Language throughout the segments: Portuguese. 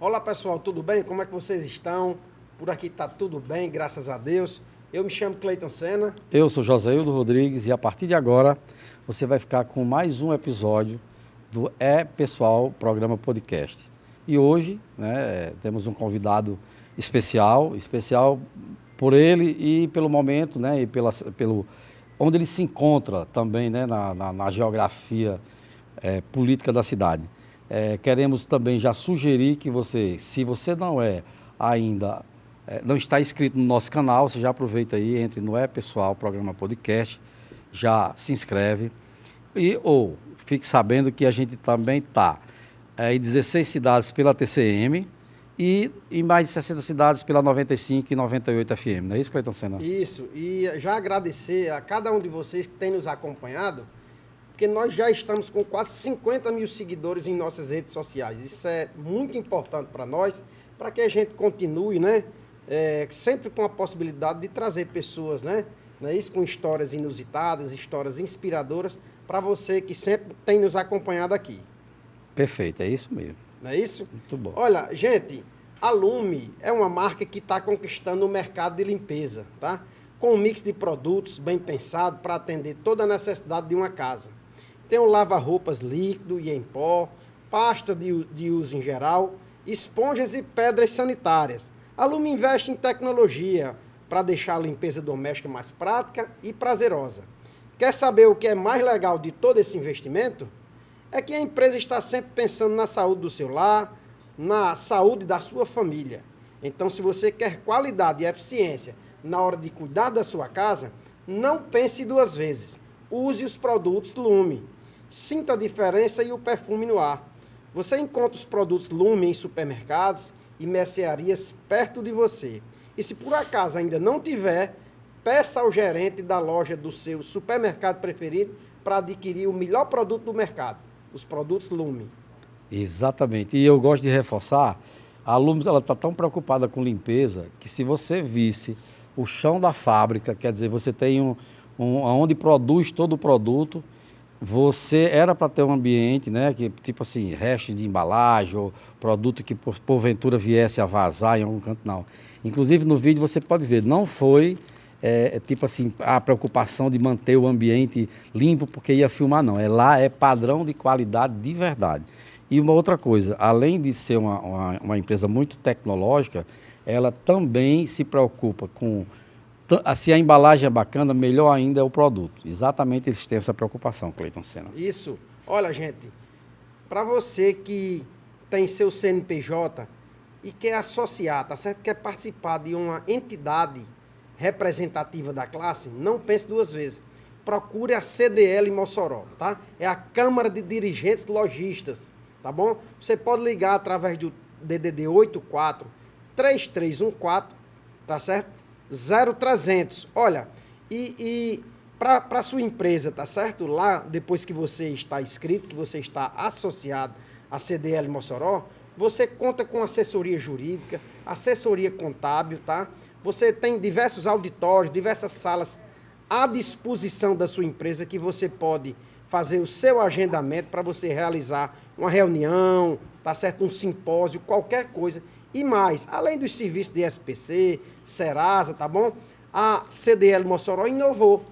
Olá pessoal, tudo bem? Como é que vocês estão? Por aqui está tudo bem, graças a Deus. Eu me chamo Cleiton Sena. Eu sou Joséildo Rodrigues e a partir de agora você vai ficar com mais um episódio do Pessoal Programa Podcast. E hoje temos um convidado especial por ele e pelo momento, e pelo onde ele se encontra também, na geografia política da cidade. Queremos também já sugerir que você, se você não está inscrito no nosso canal, você já aproveita aí, entre no Pessoal Programa Podcast, já se inscreve ou fique sabendo que a gente também está em 16 cidades pela TCM e em mais de 60 cidades pela 95 e 98 FM, não é isso, Cleiton Sena? Isso, e já agradecer a cada um de vocês que tem nos acompanhado, porque nós já estamos com quase 50 mil seguidores em nossas redes sociais. Isso é muito importante para nós, para que a gente continue, sempre com a possibilidade de trazer pessoas, isso, com histórias inusitadas, histórias inspiradoras, para você que sempre tem nos acompanhado aqui. Perfeito, é isso mesmo. Não é isso? Muito bom. Olha, gente, a Lume é uma marca que está conquistando o mercado de limpeza, tá? Com um mix de produtos bem pensado para atender toda a necessidade de uma casa. Tem um lava-roupas líquido e em pó, pasta de uso em geral, esponjas e pedras sanitárias. A Lume investe em tecnologia para deixar a limpeza doméstica mais prática e prazerosa. Quer saber o que é mais legal de todo esse investimento? É que a empresa está sempre pensando na saúde do seu lar, na saúde da sua família. Então, se você quer qualidade e eficiência na hora de cuidar da sua casa, não pense duas vezes. Use os produtos Lume. Sinta a diferença e o perfume no ar. Você encontra os produtos Lume em supermercados e mercearias perto de você. E se por acaso ainda não tiver, peça ao gerente da loja do seu supermercado preferido para adquirir o melhor produto do mercado, os produtos Lume. Exatamente. E eu gosto de reforçar, a Lume está tão preocupada com limpeza que se você visse o chão da fábrica, quer dizer, você tem onde produz todo o produto, você era para ter um ambiente, que tipo assim, restos de embalagem ou produto que porventura viesse a vazar em algum canto, não. Inclusive no vídeo você pode ver, não foi tipo assim, a preocupação de manter o ambiente limpo porque ia filmar, não. Lá é padrão de qualidade de verdade. E uma outra coisa, além de ser uma empresa muito tecnológica, ela também se preocupa com, se a embalagem é bacana, melhor ainda é o produto. Exatamente, eles têm essa preocupação, Cleiton Sena. Isso. Olha, gente, para você que tem seu CNPJ e quer associar, tá certo? Quer participar de uma entidade representativa da classe, não pense duas vezes. Procure a CDL Mossoró, tá? É a Câmara de Dirigentes Lojistas, tá bom? Você pode ligar através do DDD 84 3314, tá certo? 0300. Olha, e para sua empresa, tá certo? Lá, depois que você está inscrito, que você está associado à CDL Mossoró, você conta com assessoria jurídica, assessoria contábil, tá? Você tem diversos auditórios, diversas salas à disposição da sua empresa que você pode fazer o seu agendamento para você realizar uma reunião, tá certo? Um simpósio, qualquer coisa. E mais, além dos serviços de SPC, Serasa, tá bom? A CDL Mossoró inovou,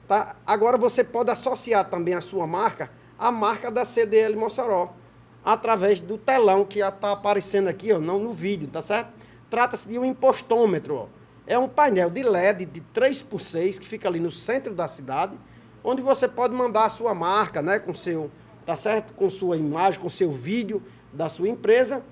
tá? Agora você pode associar também a sua marca à marca da CDL Mossoró, através do telão que já está aparecendo aqui, ó, no vídeo, tá certo? Trata-se de um impostômetro, ó. É um painel de LED de 3x6 que fica ali no centro da cidade, onde você pode mandar a sua marca, com seu, tá certo? Com sua imagem, com seu vídeo da sua empresa.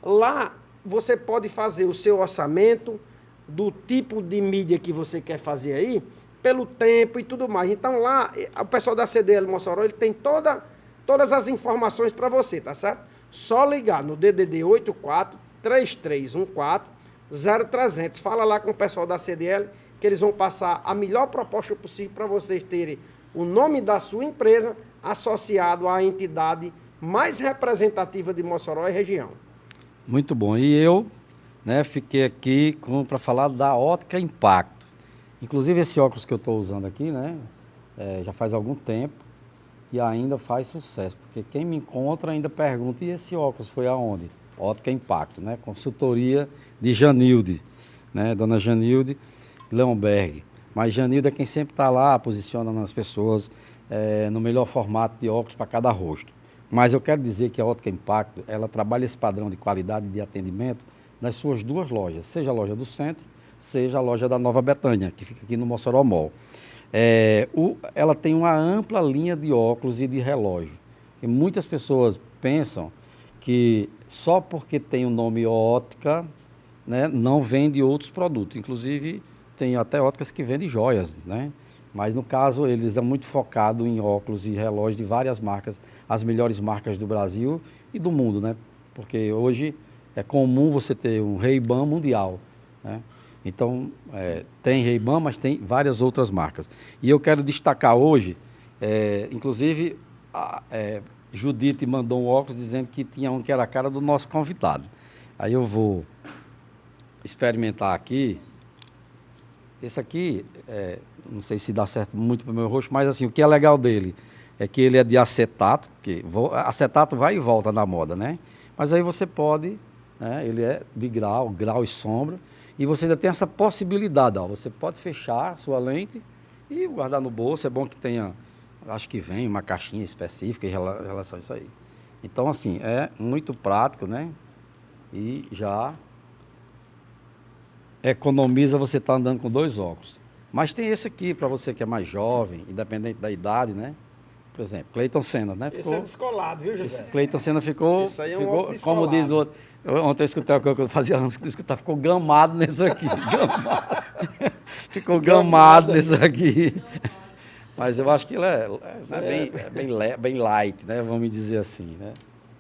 Lá você pode fazer o seu orçamento do tipo de mídia que você quer fazer aí, pelo tempo e tudo mais. Então lá, o pessoal da CDL Mossoró, ele tem todas as informações para você, tá certo? Só ligar no DDD 84 3314 0300. Fala lá com o pessoal da CDL que eles vão passar a melhor proposta possível para vocês terem o nome da sua empresa associado à entidade mais representativa de Mossoró e região. Muito bom. E eu fiquei aqui para falar da Ótica Impacto. Inclusive esse óculos que eu estou usando aqui, já faz algum tempo e ainda faz sucesso. Porque quem me encontra ainda pergunta, e esse óculos foi aonde? Ótica Impacto, né? Consultoria de Janilde, né? Dona Janilde Leonberg. Mas Janilde é quem sempre está lá, posicionando as pessoas no melhor formato de óculos para cada rosto. Mas eu quero dizer que a Ótica Impacto, ela trabalha esse padrão de qualidade de atendimento nas suas duas lojas, seja a loja do centro, seja a loja da Nova Betânia, que fica aqui no Mossoró Mall. Ela tem uma ampla linha de óculos e de relógio. E muitas pessoas pensam que só porque tem o nome ótica, né, não vende outros produtos. Inclusive, tem até óticas que vendem joias, né? Mas, no caso, eles são muito focados em óculos e relógios de várias marcas, as melhores marcas do Brasil e do mundo, né? Porque hoje é comum você ter um Ray-Ban mundial, né? Então, tem Ray-Ban, mas tem várias outras marcas. E eu quero destacar hoje, inclusive, Judite mandou um óculos dizendo que tinha um que era a cara do nosso convidado. Aí eu vou experimentar aqui. Esse aqui, não sei se dá certo muito para o meu rosto, mas assim, o que é legal dele é que ele é de acetato, porque acetato vai e volta na moda, né? Mas aí você pode, né, ele é de grau e sombra, e você ainda tem essa possibilidade, ó, você pode fechar a sua lente e guardar no bolso. É bom que tenha, acho que vem uma caixinha específica em relação a isso aí. Então, assim, é muito prático, né? E já economiza você estar andando com 2 óculos. Mas tem esse aqui, para você que é mais jovem, independente da idade, né? Por exemplo, Cleiton Senna, né? Esse é descolado, viu, José? Cleiton Senna ficou, Isso aí é um óculos como descolado. diz o outro. Ontem eu escutei o que eu fazia anos que escutar, ficou gamado nesse aqui. Gamado. Ficou gamado nesse aqui. Mas eu acho que ele é bem light, né? Vamos dizer assim, né?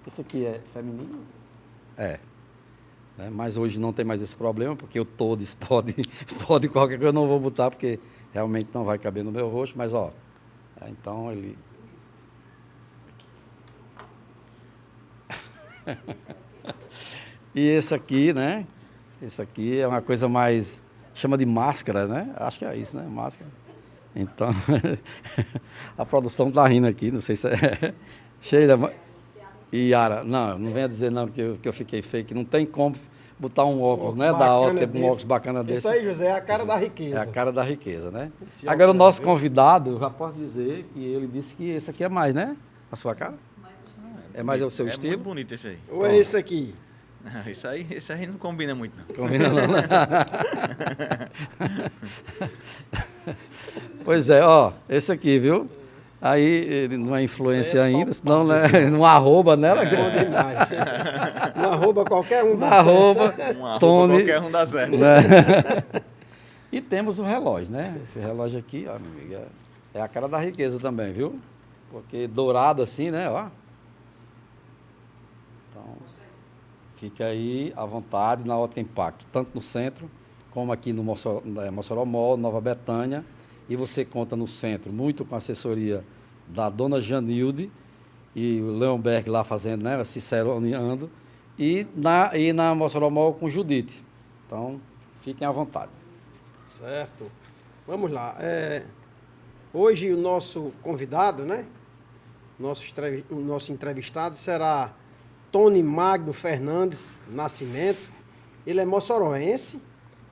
Esse aqui é feminino? Né? Mas hoje não tem mais esse problema, porque o todos pode qualquer coisa eu não vou botar, porque realmente não vai caber no meu rosto, mas ó, então ele... E esse aqui, né? Esse aqui é uma coisa mais, chama de máscara, né? Acho que é isso, né? Máscara. Então, a produção tá rindo aqui, não sei se é... Sheila e Yara, não venha dizer não que eu fiquei feio, que não tem como botar um óculos, né, da ótica, um óculos bacana desse. Isso aí, José, é a cara da riqueza. É a cara da riqueza, né? Esse Agora, o óculos, nosso viu? convidado, eu já posso dizer que ele disse que esse aqui é mais, né? A sua cara? É mais o seu É estilo? muito bonito esse aí. Ou é esse aqui? Não, esse aí não combina muito, não. Combina não, né? Pois é, ó, esse aqui, viu? Aí ele não é influência ainda, senão, né? Não arroba, né? Bom demais. Não arroba qualquer um. Não arroba, Um arroba Tony, qualquer um dá certo. né? E temos o relógio, né? Esse relógio aqui, ó, minha amiga, é a cara da riqueza também, viu? Porque dourado assim, né? Ó. Então, fica aí à vontade na Ótica Impacto, tanto no centro como aqui no Mossoró Mall, Nova Betânia. E você conta no centro muito com a assessoria da dona Janilde e o Leonberg lá fazendo, né? Ciceroneando. E na Mossoró Mall com Judite. Então, fiquem à vontade. Certo. Vamos lá. Hoje o nosso convidado, né? O nosso entrevistado será Tony Magno Fernandes Nascimento. Ele é moçoroense,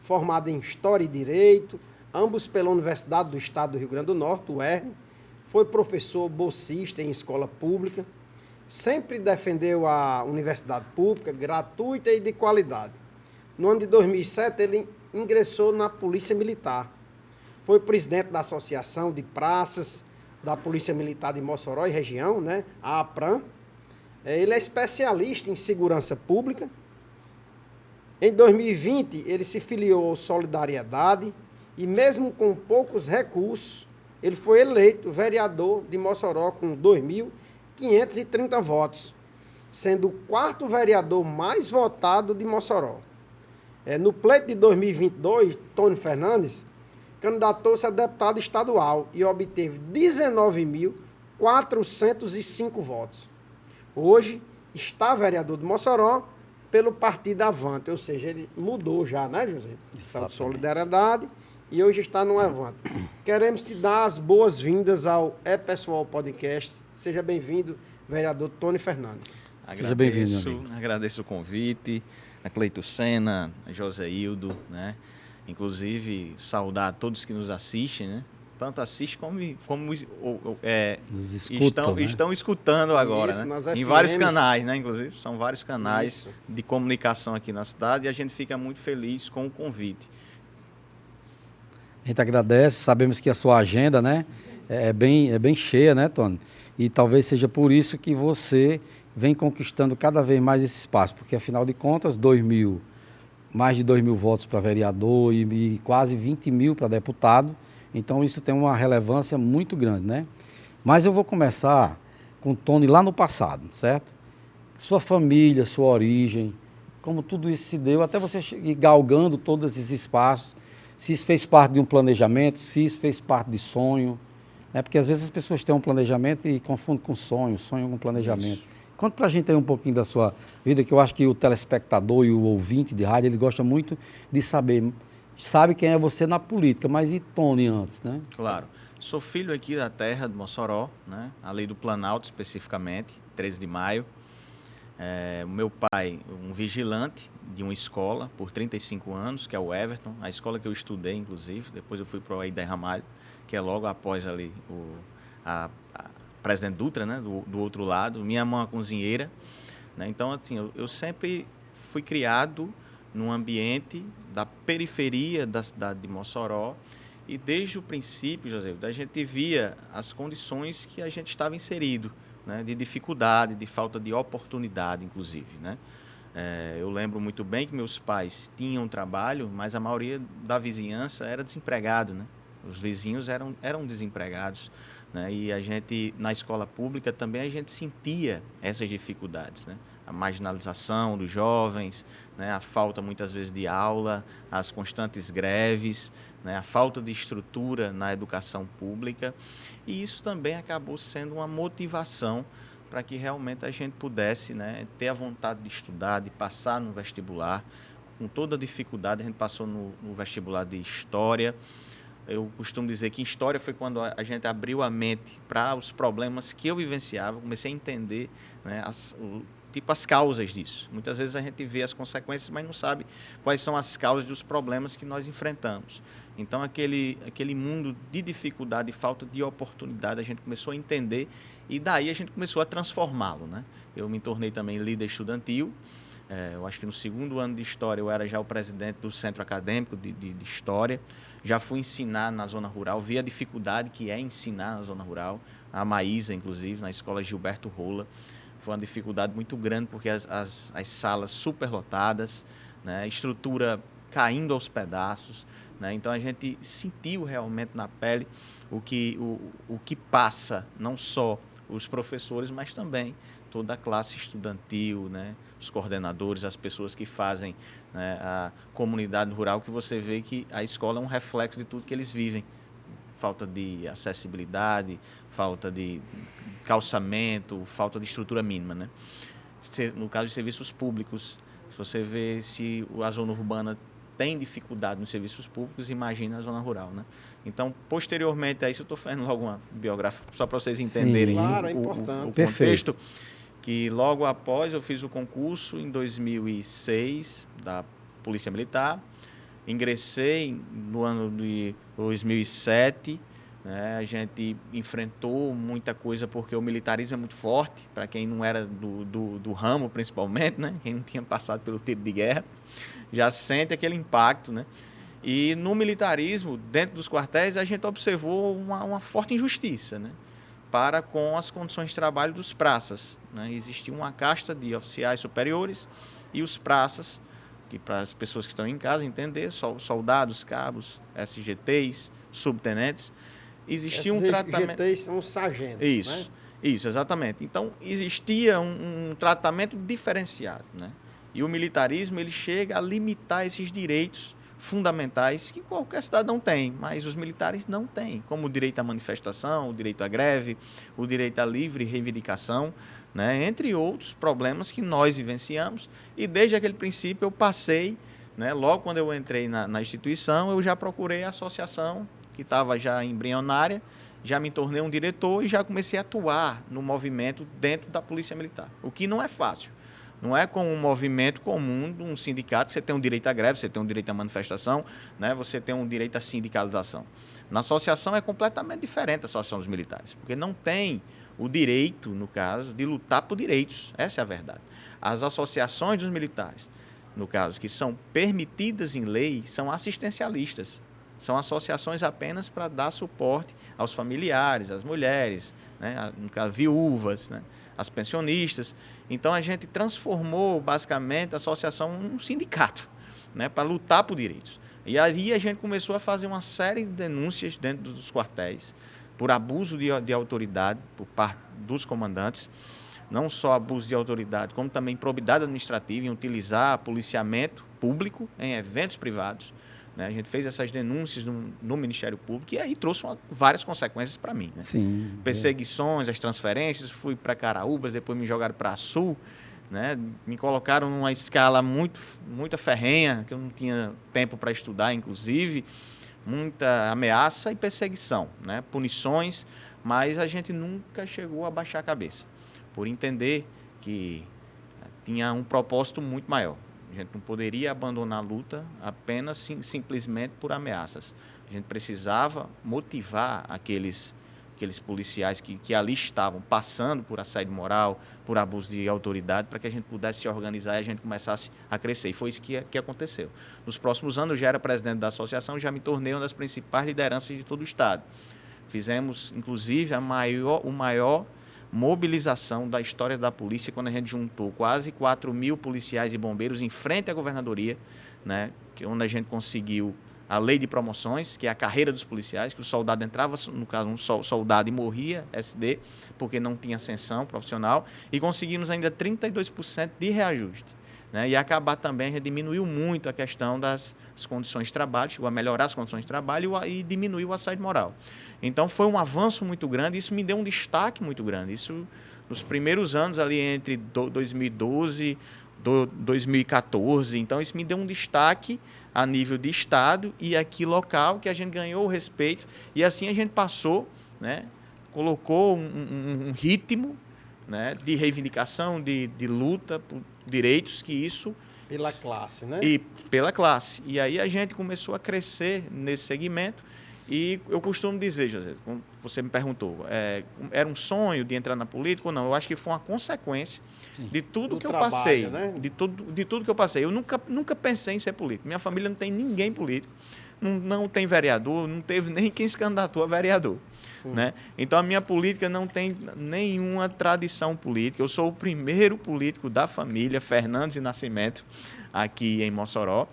formado em História e Direito, ambos pela Universidade do Estado do Rio Grande do Norte, UERN. Foi professor bolsista em escola pública. Sempre defendeu a universidade pública, gratuita e de qualidade. No ano de 2007, ele ingressou na Polícia Militar. Foi presidente da Associação de Praças da Polícia Militar de Mossoró e região, né? A APRAM. Ele é especialista em segurança pública. Em 2020, ele se filiou ao Solidariedade e, mesmo com poucos recursos, ele foi eleito vereador de Mossoró com 2.530 votos, sendo o 4º vereador mais votado de Mossoró. No pleito de 2022, Tony Fernandes candidatou-se a deputado estadual e obteve 19.405 votos. Hoje está vereador de Mossoró pelo Partido Avante, ou seja, ele mudou já, né, José? Saiu de Solidariedade e hoje está no Avante. Queremos te dar as boas-vindas ao Pessoal Podcast. Seja bem-vindo, vereador Tony Fernandes. Seja bem-vindo, meu amigo. Agradeço o convite, a Cleito Sena, a Joséildo, né? Inclusive, saudar a todos que nos assistem, né? Tanto assistem como Nos escutam, né? estão escutando agora, Isso, né? nas Em vários FMs. canais, né? Inclusive, são vários canais Isso. de comunicação aqui na cidade e a gente fica muito feliz com o convite. A gente agradece, sabemos que a sua agenda, né, é bem cheia, né, Tony? E talvez seja por isso que você vem conquistando cada vez mais esse espaço, porque afinal de contas, mais de 2.000 votos para vereador e quase 20 mil para deputado, então isso tem uma relevância muito grande, né? Mas eu vou começar com o Tony lá no passado, certo? Sua família, sua origem, como tudo isso se deu, até você ir galgando todos esses espaços, se isso fez parte de um planejamento, se isso fez parte de sonho, né? Porque às vezes as pessoas têm um planejamento e confundem com sonho com planejamento. Isso. Conta pra gente aí um pouquinho da sua vida, que eu acho que o telespectador e o ouvinte de rádio, ele gosta muito de saber, sabe quem é você na política, mas e Tony antes, né? Claro. Sou filho aqui da terra de Mossoró, né? Ali do Planalto especificamente, 13 de maio. O meu pai, um vigilante de uma escola por 35 anos, que é o Everton, a escola que eu estudei, inclusive. Depois eu fui para o Aida Ramalho, que é logo após ali a Presidente Dutra, né? Do outro lado. Minha mãe é uma cozinheira, né? Então, assim, eu sempre fui criado num ambiente da periferia da cidade de Mossoró. E desde o princípio, José, a gente via as condições que a gente estava inserido, né, de dificuldade, de falta de oportunidade, inclusive, né? Eu lembro muito bem que meus pais tinham trabalho, mas a maioria da vizinhança era desempregado, né? Os vizinhos eram desempregados, né? E a gente, na escola pública, também a gente sentia essas dificuldades, né? A marginalização dos jovens, né? A falta, muitas vezes, de aula, as constantes greves, né? A falta de estrutura na educação pública. E isso também acabou sendo uma motivação para que realmente a gente pudesse, né, ter a vontade de estudar, de passar no vestibular. Com toda a dificuldade, a gente passou no vestibular de História. Eu costumo dizer que História foi quando a gente abriu a mente para os problemas que eu vivenciava, comecei a entender, né, as causas disso. Muitas vezes a gente vê as consequências, mas não sabe quais são as causas dos problemas que nós enfrentamos. Então, aquele mundo de dificuldade e falta de oportunidade, a gente começou a entender e daí a gente começou a transformá-lo, né? Eu me tornei também líder estudantil. Eu acho que no segundo ano de História eu era já o presidente do Centro Acadêmico de História. Já fui ensinar na zona rural, vi a dificuldade que é ensinar na zona rural. A Maísa, inclusive, na escola Gilberto Rola. Foi uma dificuldade muito grande, porque as salas superlotadas, né? Estrutura caindo aos pedaços, né? Então, a gente sentiu realmente na pele o que passa, não só os professores, mas também toda a classe estudantil, né? Os coordenadores, as pessoas que fazem, né, a comunidade rural, que você vê que a escola é um reflexo de tudo que eles vivem. Falta de acessibilidade, falta de calçamento, falta de estrutura mínima, né? No caso de serviços públicos, se você vê se a zona urbana tem dificuldade nos serviços públicos, imagina a zona rural, né? Então, posteriormente a isso, eu estou fazendo logo uma biografia, só para vocês entenderem. Sim, claro, é o importante. contexto, que logo após eu fiz o concurso, em 2006, da Polícia Militar, ingressei no ano de 2007, né? A gente enfrentou muita coisa porque o militarismo é muito forte, para quem não era do ramo, principalmente, né? Quem não tinha passado pelo tiro de guerra, já sente aquele impacto, né? E no militarismo, dentro dos quartéis, a gente observou uma forte injustiça, né, para com as condições de trabalho dos praças, né? Existia uma casta de oficiais superiores e os praças, que para as pessoas que estão em casa entender, soldados, cabos, SGTs, subtenentes, existia um tratamento... SGTs são os sargentos, Isso, né? Isso, exatamente. Então, existia um tratamento diferenciado, né? E o militarismo, ele chega a limitar esses direitos fundamentais que qualquer cidadão tem, mas os militares não têm, como o direito à manifestação, o direito à greve, o direito à livre reivindicação, né, entre outros problemas que nós vivenciamos. E desde aquele princípio eu passei, né, logo quando eu entrei na instituição, eu já procurei a associação, que estava já embrionária, já me tornei um diretor e já comecei a atuar no movimento dentro da Polícia Militar, o que não é fácil. Não é como um movimento comum de um sindicato, você tem um direito à greve, você tem um direito à manifestação, né? Você tem um direito à sindicalização. Na associação é completamente diferente a associação dos militares, porque não tem o direito, no caso, de lutar por direitos. Essa é a verdade. As associações dos militares, no caso, que são permitidas em lei, são assistencialistas. São associações apenas para dar suporte aos familiares, às mulheres, né? No caso, viúvas, né? As pensionistas. Então, a gente transformou, basicamente, a associação em um sindicato, né? Para lutar por direitos. E aí a gente começou a fazer uma série de denúncias dentro dos quartéis por abuso de autoridade por parte dos comandantes, não só abuso de autoridade, como também improbidade administrativa em utilizar policiamento público em eventos privados. Né? A gente fez essas denúncias no Ministério Público e aí trouxe várias consequências para mim. Né? Sim. Perseguições, as transferências, fui para Caraúbas, depois me jogaram para Sul, né? Me colocaram numa escala muito ferrenha, que eu não tinha tempo para estudar, inclusive, muita ameaça e perseguição, né? Punições, mas a gente nunca chegou a baixar a cabeça, por entender que tinha um propósito muito maior. A gente não poderia abandonar a luta apenas simplesmente por ameaças. A gente precisava motivar aqueles policiais que ali estavam passando por assédio moral, por abuso de autoridade, para que a gente pudesse se organizar e a gente começasse a crescer. E foi isso que aconteceu. Nos próximos anos, eu já era presidente da associação, já me tornei uma das principais lideranças de todo o Estado. Fizemos, inclusive, a maior mobilização da história da polícia, quando a gente juntou quase 4.000 policiais e bombeiros em frente à governadoria, né, onde a gente conseguiu a lei de promoções, que é a carreira dos policiais, que o soldado entrava, no caso, um soldado e morria, SD, porque não tinha ascensão profissional, e conseguimos ainda 32% de reajuste. Né? E acabar também, a gente diminuiu muito a questão das condições de trabalho, chegou a melhorar as condições de trabalho e diminuiu o assédio moral. Então, foi um avanço muito grande, isso me deu um destaque muito grande. Isso, nos primeiros anos, ali entre 2012 e 2014, então isso me deu um destaque a nível de Estado e aqui local, que a gente ganhou o respeito e assim a gente passou, né, colocou um ritmo, né, de reivindicação, de luta por direitos, que isso... Pela classe, né? E pela classe. E aí a gente começou a crescer nesse segmento e eu costumo dizer, José, como você me perguntou, era um sonho de entrar na política ou não? Eu acho que foi uma consequência de tudo que eu passei, né? de tudo que eu passei. Eu nunca pensei em ser político. Minha família não tem ninguém político, não tem vereador, não teve nem quem se candidatou a vereador. Né? Então, a minha política não tem nenhuma tradição política. Eu sou o primeiro político da família Fernandes e Nascimento, aqui em Mossoró.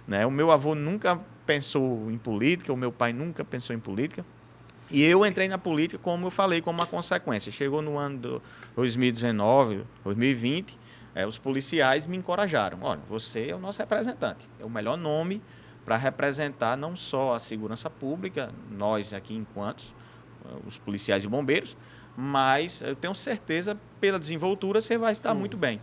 Né? O meu avô nunca pensou em política, o meu pai nunca pensou em política. E eu entrei na política, como eu falei, como uma consequência. Chegou no ano de 2019, 2020, os policiais me encorajaram. Olha, você é o nosso representante, é o melhor nome para representar não só a segurança pública, nós aqui enquanto os policiais e bombeiros, mas eu tenho certeza, pela desenvoltura, você vai estar muito bem.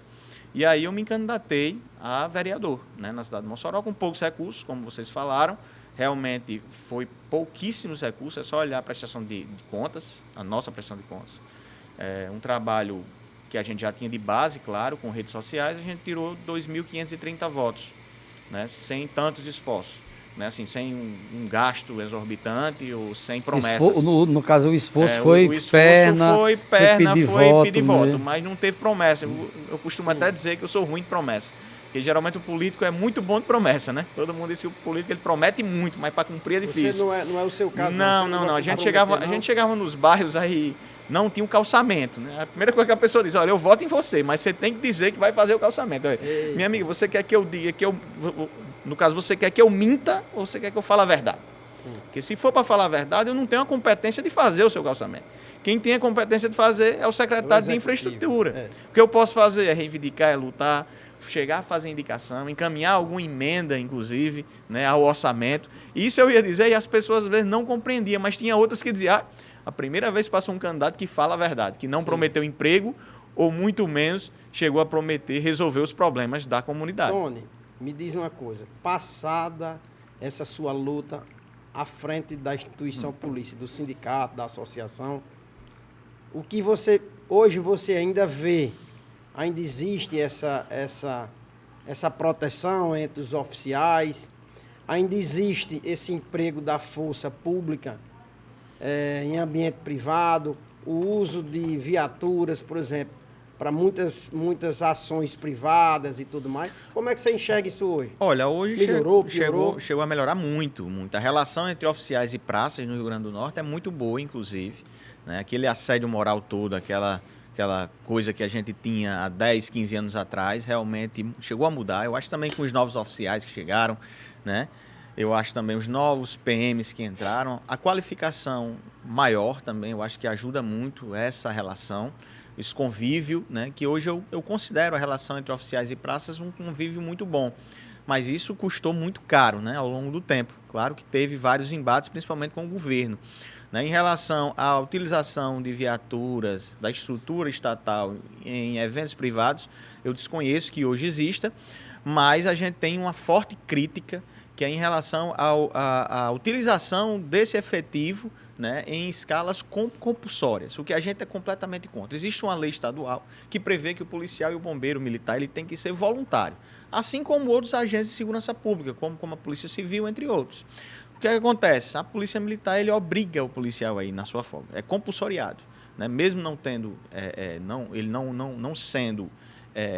E aí eu me candidatei a vereador, né, na cidade de Mossoró, com poucos recursos, como vocês falaram. Realmente foi pouquíssimos recursos, é só olhar a prestação de contas, a nossa prestação de contas. É um trabalho que a gente já tinha de base, claro, com redes sociais, a gente tirou 2.530 votos, né, sem tantos esforços. Né, assim, sem um gasto exorbitante ou sem promessas. No caso, o esforço foi perna, foi pedir voto, mas não teve promessa. Eu costumo até dizer que eu sou ruim de promessa, porque geralmente o político é muito bom de promessa, né? Todo mundo diz que o político ele promete muito, mas para cumprir é difícil. Você não é o seu caso? Não. A gente chegava nos bairros aí, não tinha um calçamento. Né? A primeira coisa que a pessoa diz, olha, eu voto em você, mas você tem que dizer que vai fazer o calçamento. Minha amiga, você quer que eu diga que eu... No caso, você quer que eu minta ou você quer que eu fale a verdade? Sim. Porque se for para falar a verdade, eu não tenho a competência de fazer o seu calçamento. Quem tem a competência de fazer é o secretário de infraestrutura. O que eu posso fazer é reivindicar, é lutar, chegar a fazer indicação, encaminhar alguma emenda, inclusive, né, ao orçamento. Isso eu ia dizer e as pessoas às vezes não compreendiam, mas tinha outras que diziam, a primeira vez passou um candidato que fala a verdade, que não prometeu emprego ou muito menos chegou a prometer resolver os problemas da comunidade. Tony, me diz uma coisa, passada essa sua luta à frente da instituição polícia, do sindicato, da associação, o que hoje você ainda vê, ainda existe essa proteção entre os oficiais, ainda existe esse emprego da força pública em ambiente privado, o uso de viaturas, por exemplo, para muitas ações privadas e tudo mais. Como é que você enxerga isso hoje? Olha, hoje melhorou, piorou? Chegou a melhorar muito, muito. A relação entre oficiais e praças no Rio Grande do Norte é muito boa, inclusive. Né? Aquele assédio moral todo, aquela coisa que a gente tinha há 10, 15 anos atrás, realmente chegou a mudar. Eu acho também com os novos oficiais que chegaram, né? Eu acho também os novos PMs que entraram, a qualificação maior também, eu acho que ajuda muito essa relação, esse convívio, né? Que hoje eu considero a relação entre oficiais e praças um convívio muito bom. Mas isso custou muito caro, né? Ao longo do tempo. Claro que teve vários embates, principalmente com o governo. Em relação à utilização de viaturas da estrutura estatal em eventos privados, eu desconheço que hoje exista, mas a gente tem uma forte crítica que é em relação à utilização desse efetivo, né, em escalas compulsórias, o que a gente é completamente contra. Existe uma lei estadual que prevê que o policial e o bombeiro militar ele tem que ser voluntário, assim como outros agentes de segurança pública, como a Polícia Civil, entre outros. O que acontece? A Polícia Militar ele obriga o policial aí na sua folga, é compulsoriado, né? Mesmo não tendo, ele não sendo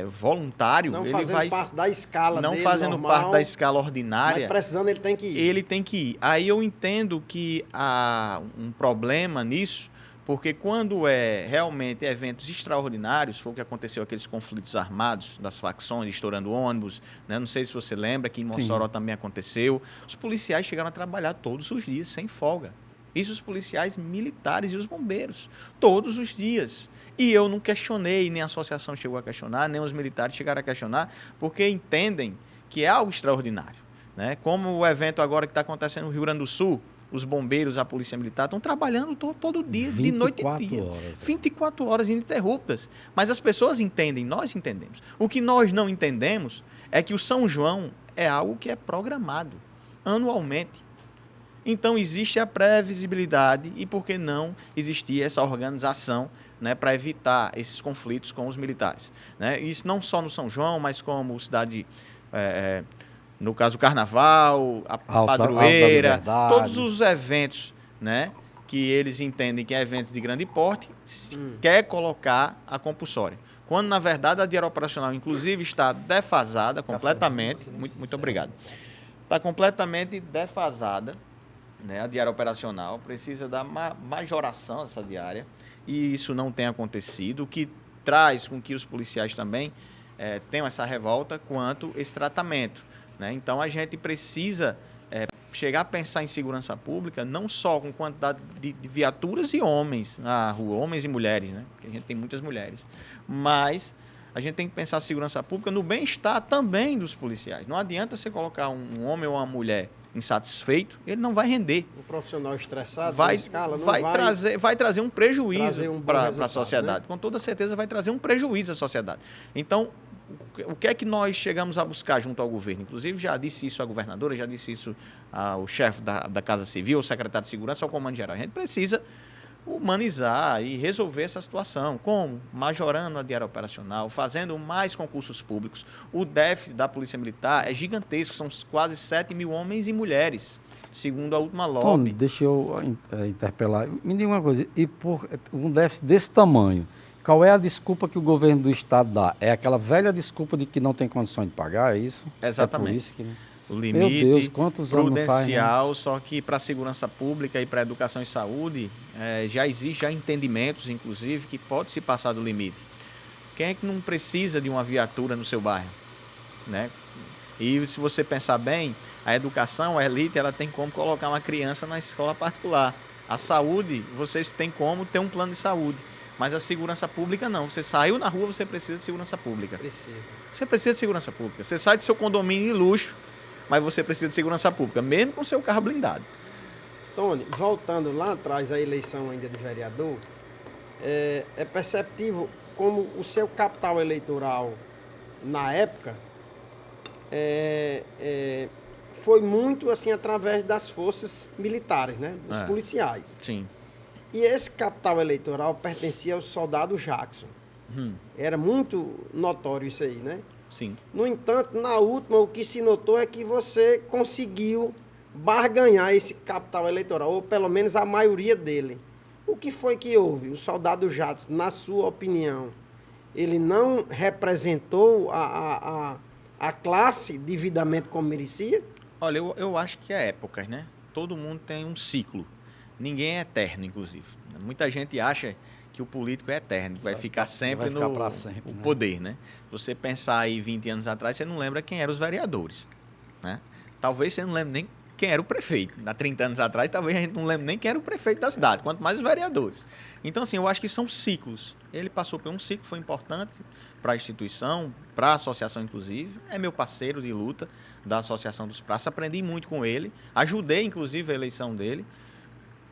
voluntário, não ele fazendo vai parte da escala não dele, fazendo normal, parte da escala ordinária, mas precisando ele tem que ir. Ele tem que ir. Aí eu entendo que há um problema nisso, porque quando realmente eventos extraordinários, foi o que aconteceu, aqueles conflitos armados das facções, estourando ônibus, né? Não sei se você lembra, que em Mossoró também aconteceu, os policiais chegaram a trabalhar todos os dias, sem folga. Isso os policiais militares e os bombeiros, todos os dias. E eu não questionei, nem a associação chegou a questionar, nem os militares chegaram a questionar, porque entendem que é algo extraordinário, né? Como o evento agora que está acontecendo no Rio Grande do Sul, os bombeiros, a polícia militar estão trabalhando todo dia, de noite e dia. 24 horas ininterruptas. Mas as pessoas entendem, nós entendemos. O que nós não entendemos é que o São João é algo que é programado anualmente. Então, existe a previsibilidade e, por que não, existir essa organização, né, para evitar esses conflitos com os militares, né? Isso não só no São João, mas como cidade, no caso, o Carnaval, a Padroeira, todos os eventos, né, que eles entendem que é eventos de grande porte, quer colocar a compulsória. Quando, na verdade, a diária operacional, inclusive, está defasada completamente. Muito obrigado. Está completamente defasada. Né, a diária operacional precisa da majoração dessa diária e isso não tem acontecido, o que traz com que os policiais também tenham essa revolta quanto esse tratamento, né? Então a gente precisa chegar a pensar em segurança pública não só com quantidade de viaturas e homens na rua, homens e mulheres, né? Porque a gente tem muitas mulheres, mas a gente tem que pensar a segurança pública no bem-estar também dos policiais. Não adianta você colocar um homem ou uma mulher insatisfeito, ele não vai render. Um profissional estressado, vai trazer um prejuízo para a sociedade. Né? Com toda certeza vai trazer um prejuízo à sociedade. Então, o que é que nós chegamos a buscar junto ao governo? Inclusive, já disse isso a governadora, já disse isso ao chefe da Casa Civil, ao secretário de Segurança, ao comando geral. A gente precisa humanizar e resolver essa situação. Como? Majorando a diária operacional, fazendo mais concursos públicos. O déficit da Polícia Militar é gigantesco, são quase 7 mil homens e mulheres, segundo a última lobby. Tony, deixa eu interpelar. Me diga uma coisa, e por um déficit desse tamanho, qual é a desculpa que o governo do Estado dá? É aquela velha desculpa de que não tem condições de pagar, é isso? Exatamente. É por isso que... O limite Deus, quantos prudencial, anos faz, né? Só que para a segurança pública e para a educação e saúde, já existe entendimentos, inclusive, que pode se passar do limite. Quem é que não precisa de uma viatura no seu bairro? Né? E se você pensar bem, a educação, a elite, ela tem como colocar uma criança na escola particular. A saúde, vocês têm como ter um plano de saúde. Mas a segurança pública não. Você saiu na rua, você precisa de segurança pública. Você precisa de segurança pública. Você sai do seu condomínio de luxo, mas você precisa de segurança pública, mesmo com o seu carro blindado. Tony, voltando lá atrás à eleição ainda de vereador, é perceptível como o seu capital eleitoral, na época, foi muito assim através das forças militares, né? Dos É. policiais. Sim. E esse capital eleitoral pertencia ao soldado Jackson. Era muito notório isso aí, né? Sim. No entanto, na última, o que se notou é que você conseguiu barganhar esse capital eleitoral, ou pelo menos a maioria dele. O que foi que houve? O soldado Jackson, na sua opinião, ele não representou a classe devidamente como merecia? Olha, eu acho que é épocas, né? Todo mundo tem um ciclo. Ninguém é eterno, inclusive. Muita gente acha que o político é eterno, que vai ficar sempre vai ficar no pra sempre, né? poder, né? Se você pensar aí 20 anos atrás, você não lembra quem eram os vereadores, né? Talvez você não lembre nem quem era o prefeito. Há 30 anos atrás, talvez a gente não lembre nem quem era o prefeito da cidade, quanto mais os vereadores. Então, assim, eu acho que são ciclos. Ele passou por um ciclo, foi importante para a instituição, para a associação, inclusive. É meu parceiro de luta da Associação dos Praças. Aprendi muito com ele. Ajudei, inclusive, a eleição dele.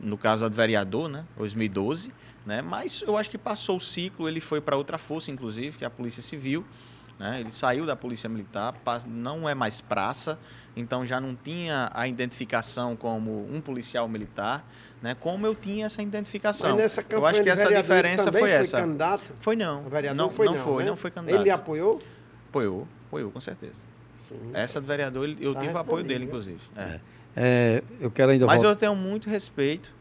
No caso, a de vereador, né? 2012. Né? Mas eu acho que passou o ciclo. Ele foi para outra força, inclusive, que é a Polícia Civil. Né? Ele saiu da Polícia Militar, não é mais praça, então já não tinha a identificação como um policial militar, né? Como eu tinha essa identificação. Mas nessa campanha eu acho que essa vereador, diferença também foi essa. Candidato? Foi não. O vereador não, foi não foi, né? não foi candidato. Ele apoiou? Apoiou, com certeza. Sim. Essa de vereador, eu Tá tive o apoio respondido, dele, né? inclusive. Eu quero ainda Mas voltar. eu tenho muito respeito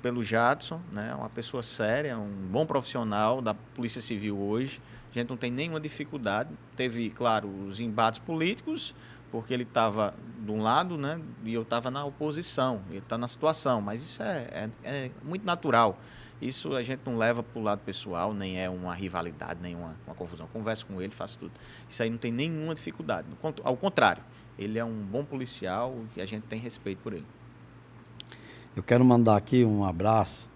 pelo Jadson, né? Uma pessoa séria, um bom profissional da Polícia Civil hoje. A gente não tem nenhuma dificuldade. Teve, claro, os embates políticos, porque ele estava de um lado, né? E eu estava na oposição. Ele está na situação, mas isso é muito natural. Isso a gente não leva para o lado pessoal, nem é uma rivalidade, nem uma confusão. Converso com ele, faço tudo. Isso aí não tem nenhuma dificuldade. Ao contrário, ele é um bom policial e a gente tem respeito por ele. Eu quero mandar aqui um abraço.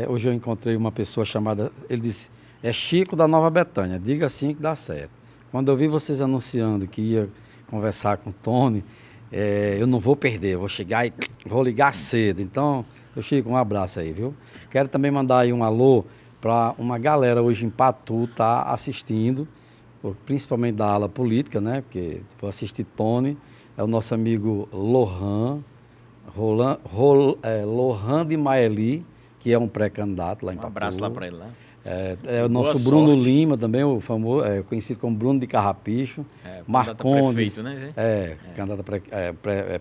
Hoje eu encontrei uma pessoa chamada, ele disse, é Chico da Nova Betânia, diga assim que dá certo. Quando eu vi vocês anunciando que ia conversar com o Tony, eu não vou perder, eu vou chegar e vou ligar cedo. Então, seu Chico, um abraço aí, viu? Quero também mandar aí um alô para uma galera hoje em Patu, tá assistindo, principalmente da ala política, né? Porque vou assistir Tony, é o nosso amigo Lohan de Maeli, que é um pré-candidato lá em Patu. Um abraço lá para ele, né? É o nosso Boa Bruno sorte. Lima também, o famoso, conhecido como Bruno de Carrapicho. Marcondes, prefeito, né?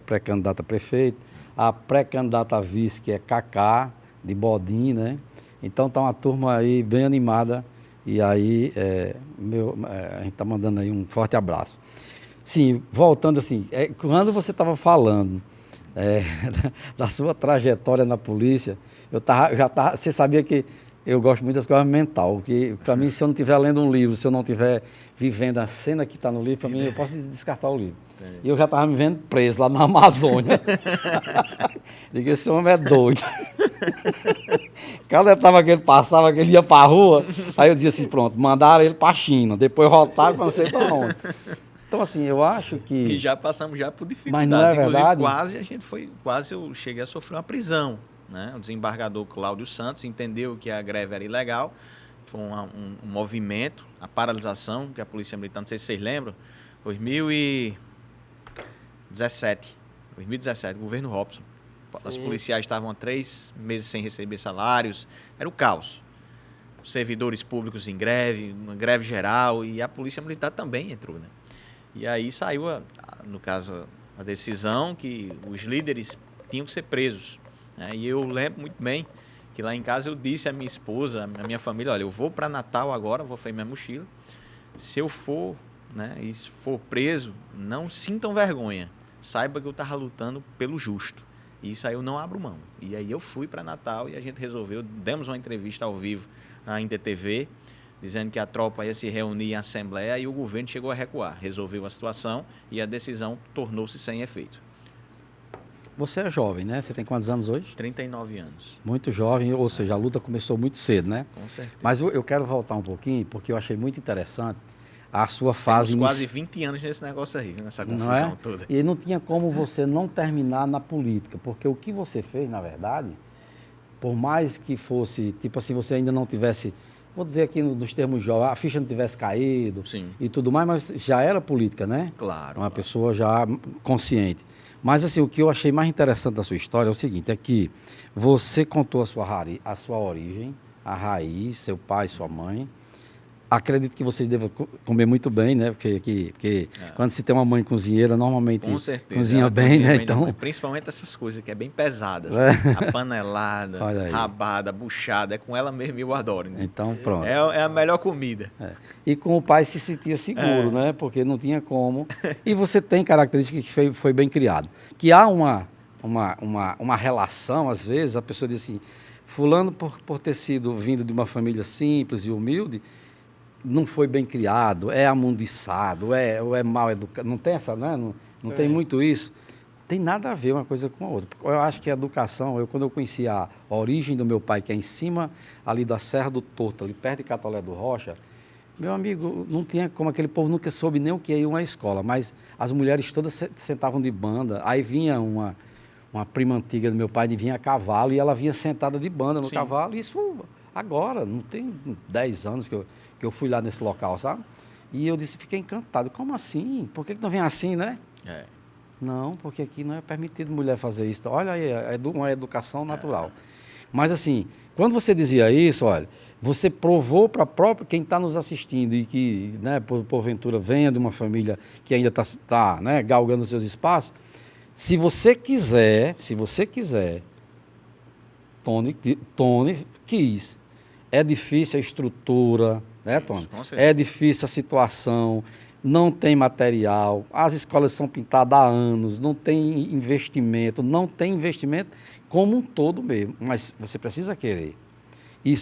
pré-candidata a prefeito. A pré-candidata a vice, que é Cacá, de Bodim, né? Então tá uma turma aí bem animada. E aí, a gente tá mandando aí um forte abraço. Sim, voltando assim, quando você estava falando da sua trajetória na polícia, você sabia que eu gosto muito das coisas mental, porque para mim, se eu não estiver lendo um livro, se eu não estiver vivendo a cena que está no livro, para mim, eu posso descartar o livro. E eu já estava me vendo preso lá na Amazônia. Digo, esse homem é doido. Cada etapa que ele passava, que ele ia para a rua, aí eu dizia assim, pronto, mandaram ele para a China, depois voltaram para não sei para onde. Então, assim, eu acho que... E já passamos já por dificuldades. Mas não é Inclusive, verdade? quase eu cheguei a sofrer uma prisão. Né? O desembargador Cláudio Santos entendeu que a greve era ilegal. Foi um movimento, a paralisação que a Polícia Militar, não sei se vocês lembram, 2017, governo Robson. Os Sim. policiais estavam há 3 meses sem receber salários. Era o caos. Os servidores públicos em greve, uma greve geral, e a Polícia Militar também entrou, né? E aí saiu, no caso, a decisão que os líderes tinham que ser presos. Né? E eu lembro muito bem que lá em casa eu disse à minha esposa, à minha família, olha, eu vou para Natal agora, vou fazer minha mochila. Se eu for, né, e se for preso, não sintam vergonha. Saiba que eu estava lutando pelo justo. E isso aí eu não abro mão. E aí eu fui para Natal e a gente resolveu, demos uma entrevista ao vivo na INTTV, dizendo que a tropa ia se reunir em assembleia e o governo chegou a recuar. Resolveu a situação e a decisão tornou-se sem efeito. Você é jovem, né? Você tem quantos anos hoje? 39 anos. Muito jovem, ou seja, a luta começou muito cedo, né? Com certeza. Mas eu quero voltar um pouquinho, porque eu achei muito interessante a sua fase... Temos quase 20 anos nesse negócio aí, nessa não confusão é? toda. E não tinha como você não terminar na política, porque o que você fez, na verdade, por mais que fosse, tipo assim, você ainda não tivesse, vou dizer aqui nos termos jovens, a ficha não tivesse caído. Sim. E tudo mais, mas já era política, né? Claro. Uma pessoa já consciente. Mas, assim, o que eu achei mais interessante da sua história é o seguinte, é que você contou a sua origem, a raiz, seu pai, sua mãe. Acredito que vocês devam comer muito bem, né? Porque quando se tem uma mãe cozinheira, normalmente Com certeza, cozinha bem, né? Então, principalmente essas coisas que é bem pesadas. É. A panelada, Olha aí. rabada, buchada, é com ela mesmo e eu adoro. Né? então pronto. É a melhor comida. E com o pai se sentia seguro, né? Porque não tinha como. E você tem características que foi bem criado. Que há uma relação, às vezes, a pessoa diz assim, fulano, por ter sido vindo de uma família simples e humilde, não foi bem criado, é amundiçado, ou é mal educado. Não tem essa, né? Não tem muito isso. Tem nada a ver uma coisa com a outra. Eu acho que a educação, quando eu conheci a origem do meu pai, que é em cima ali da Serra do Torto, ali perto de Catolé do Rocha, meu amigo, não tinha como, aquele povo nunca soube nem o que é ir a uma escola, mas as mulheres todas sentavam de banda, aí vinha uma prima antiga do meu pai, vinha a cavalo, e ela vinha sentada de banda no cavalo, isso agora, não tem 10 anos que eu fui lá nesse local, sabe? E eu fiquei encantado, como assim? Por que não vem assim, né? Não, porque aqui não é permitido mulher fazer isso. Olha aí, é uma educação natural. Mas assim, quando você dizia isso, olha, você provou para próprio quem está nos assistindo e que, né, porventura, venha de uma família que ainda está né, galgando os seus espaços, se você quiser, Tony quis. É difícil a estrutura, né, Tony? É difícil a situação, não tem material, as escolas são pintadas há anos, não tem investimento como um todo mesmo, mas você precisa querer.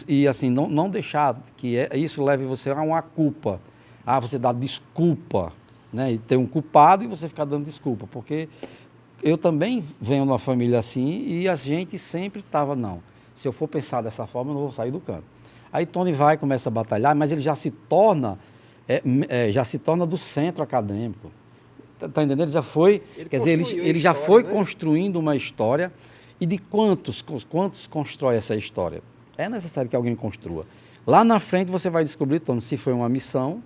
E assim, não deixar que isso leve você a uma culpa. Você dá desculpa, né? E tem um culpado e você fica dando desculpa, porque eu também venho de uma família assim e a gente sempre estava, não, se eu for pensar dessa forma, eu não vou sair do canto. Aí Tony começa a batalhar, mas ele já se torna do centro acadêmico. Tá entendendo? Ele já foi, ele já foi construindo uma história. E de quantos constrói essa história? É necessário que alguém construa. Lá na frente você vai descobrir, Tony, se foi uma missão,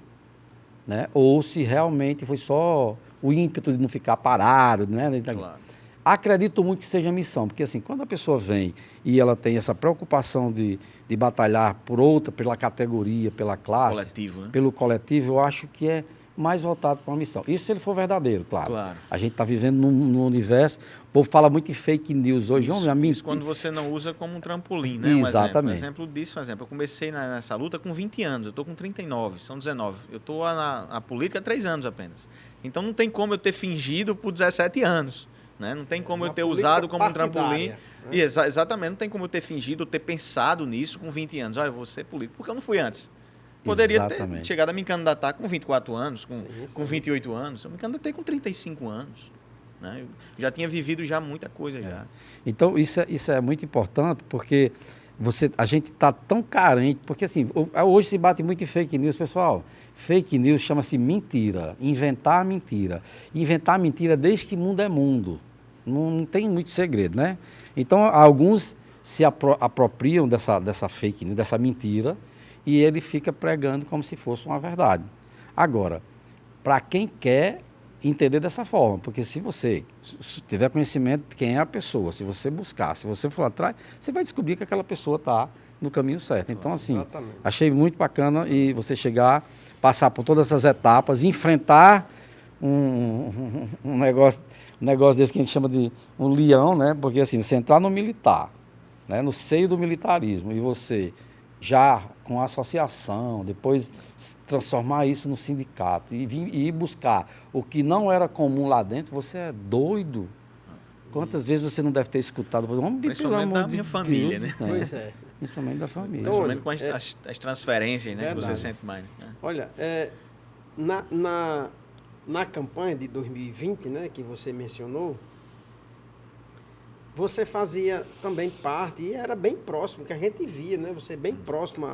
né? Ou se realmente foi só o ímpeto de não ficar parado, né? Claro. Acredito muito que seja missão, porque assim, quando a pessoa vem e ela tem essa preocupação de batalhar pela categoria, pela classe, coletivo, né? Pelo coletivo, eu acho que é mais voltado para uma missão. Isso se ele for verdadeiro, claro. A gente está vivendo num universo, o povo fala muito em fake news hoje. Isso quando você não usa como um trampolim, né? Exatamente. Um exemplo disso, eu comecei nessa luta com 20 anos, eu estou com 39, são 19. Eu estou na política há 3 anos apenas. Então não tem como eu ter fingido por 17 anos. Né? Não tem como eu ter usado como um trampolim. Né? Exatamente, não tem como eu ter fingido, ter pensado nisso com 20 anos. Olha, eu vou ser político, porque eu não fui antes. Poderia ter chegado a me candidatar com 24 anos, com 28 anos. Eu me candidatei com 35 anos. Né? Eu já tinha vivido muita coisa já. Então, isso é muito importante, porque a gente está tão carente, porque assim, hoje se bate muito em fake news, pessoal. Fake news chama-se mentira, inventar mentira. Inventar mentira desde que mundo é mundo. Não tem muito segredo, né? Então, alguns se apropriam dessa fake news, dessa mentira, e ele fica pregando como se fosse uma verdade. Agora, para quem quer entender dessa forma, porque se você tiver conhecimento de quem é a pessoa, se você buscar, se você for atrás, você vai descobrir que aquela pessoa está no caminho certo. Então, assim, achei muito bacana e você passar por todas essas etapas, enfrentar um negócio desse que a gente chama de um leão, né? Porque assim, você entrar no militar, né? No seio do militarismo, e você já com a associação, depois transformar isso no sindicato e ir buscar o que não era comum lá dentro, você é doido. Quantas vezes você não deve ter escutado? Principalmente da minha família, né? Pois é. Principalmente da família. Então, principalmente com as transferências, né? Que você sente mais. Né? Olha, na campanha de 2020, né, que você mencionou, você fazia também parte, e era bem próximo, que a gente via, né? Você bem próximo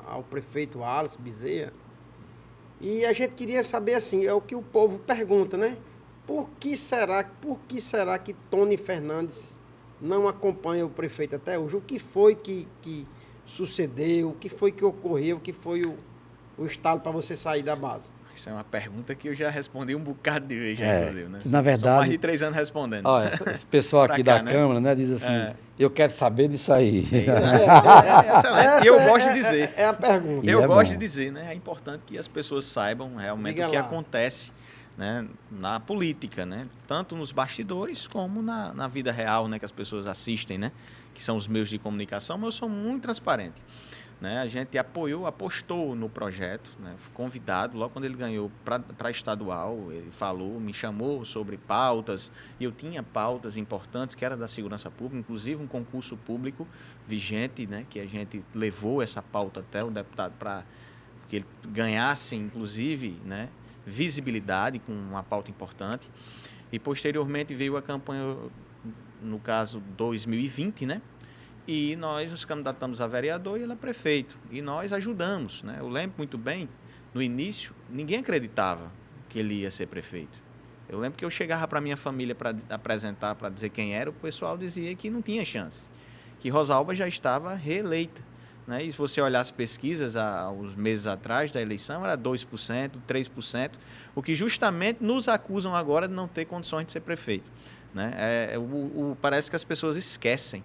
ao prefeito Alice Bezerra. E a gente queria saber, assim, é o que o povo pergunta, né? Por que será que Tony Fernandes não acompanha o prefeito até hoje? O que foi que sucedeu? O que foi que ocorreu? O que foi o estalo para você sair da base? Isso é uma pergunta que eu já respondi um bocado de vezes, inclusive. Né? Na verdade, são mais de 3 anos respondendo. Olha, esse pessoal aqui cá, da Câmara, né, diz assim, eu quero saber disso aí. Excelente. E eu gosto de dizer. É a pergunta. Eu gosto de dizer, né? É importante que as pessoas saibam realmente o que acontece, né, na política, né? Tanto nos bastidores como na vida real, né, que as pessoas assistem, né? Que são os meios de comunicação, mas eu sou muito transparente. Né? A gente apostou no projeto, né? Fui convidado, logo quando ele ganhou para estadual, ele falou, me chamou sobre pautas, e eu tinha pautas importantes que era da segurança pública, inclusive um concurso público vigente, né? Que a gente levou essa pauta até o deputado para que ele ganhasse, inclusive, né? Visibilidade com uma pauta importante. E posteriormente veio a campanha, no caso 2020, né? E nós nos candidatamos a vereador e ele a prefeito. E nós ajudamos, né? Eu lembro muito bem, no início, ninguém acreditava que ele ia ser prefeito. Eu lembro que eu chegava para a minha família para apresentar, para dizer quem era, o pessoal dizia que não tinha chance, que Rosalba já estava reeleita. Né? E se você olhar as pesquisas, há uns meses atrás da eleição, era 2%, 3%, o que justamente nos acusam agora de não ter condições de ser prefeito. Né? Parece que as pessoas esquecem,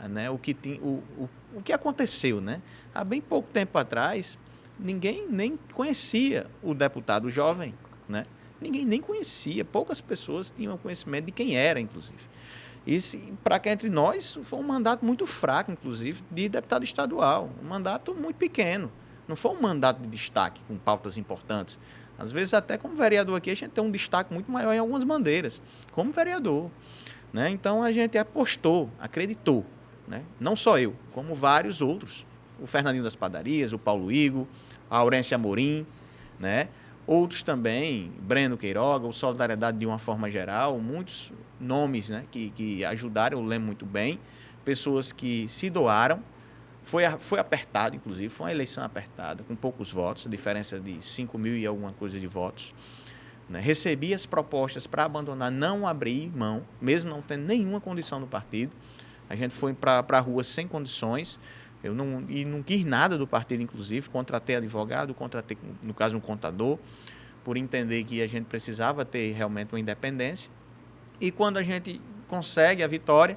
né, o que aconteceu, né? Há bem pouco tempo atrás, ninguém nem conhecia o deputado jovem, né? Ninguém nem conhecia, poucas pessoas tinham conhecimento de quem era, inclusive. Isso, para cá entre nós, foi um mandato muito fraco, inclusive, de deputado estadual, um mandato muito pequeno, não foi um mandato de destaque, com pautas importantes. Às vezes, até como vereador aqui, a gente tem um destaque muito maior em algumas bandeiras, como vereador, né? Então, a gente apostou, acreditou. Né? Não só eu, como vários outros. O Fernandinho das Padarias, o Paulo Igo, a Aurência Amorim, né? Outros também, Breno Queiroga, o Solidariedade de uma forma geral, muitos nomes, né, que ajudaram, eu lembro muito bem, pessoas que se doaram. Foi apertado, inclusive, foi uma eleição apertada, com poucos votos, a diferença de 5 mil e alguma coisa de votos. Né? Recebi as propostas para abandonar, não abrir mão, mesmo não tendo nenhuma condição no partido. A gente foi para a rua sem condições, não quis nada do partido, inclusive, contratei advogado, contratei, no caso, um contador, por entender que a gente precisava ter realmente uma independência. E quando a gente consegue a vitória,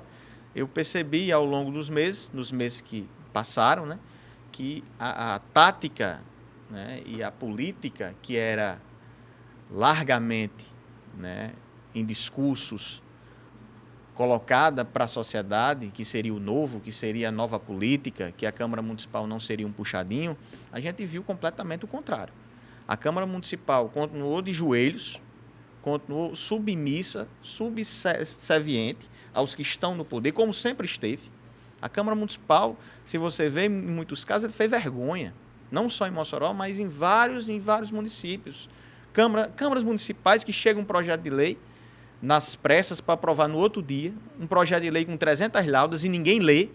eu percebi ao longo dos meses, nos meses que passaram, né, que a tática, né, e a política que era largamente, né, em discursos, colocada para a sociedade, que seria o novo, que seria a nova política, que a Câmara Municipal não seria um puxadinho, a gente viu completamente o contrário. A Câmara Municipal continuou de joelhos, continuou submissa, subserviente aos que estão no poder, como sempre esteve. A Câmara Municipal, se você vê, em muitos casos, ele fez vergonha, não só em Mossoró, mas em vários municípios. Câmaras municipais que chega um projeto de lei, nas pressas para aprovar no outro dia, um projeto de lei com 300 laudas e ninguém lê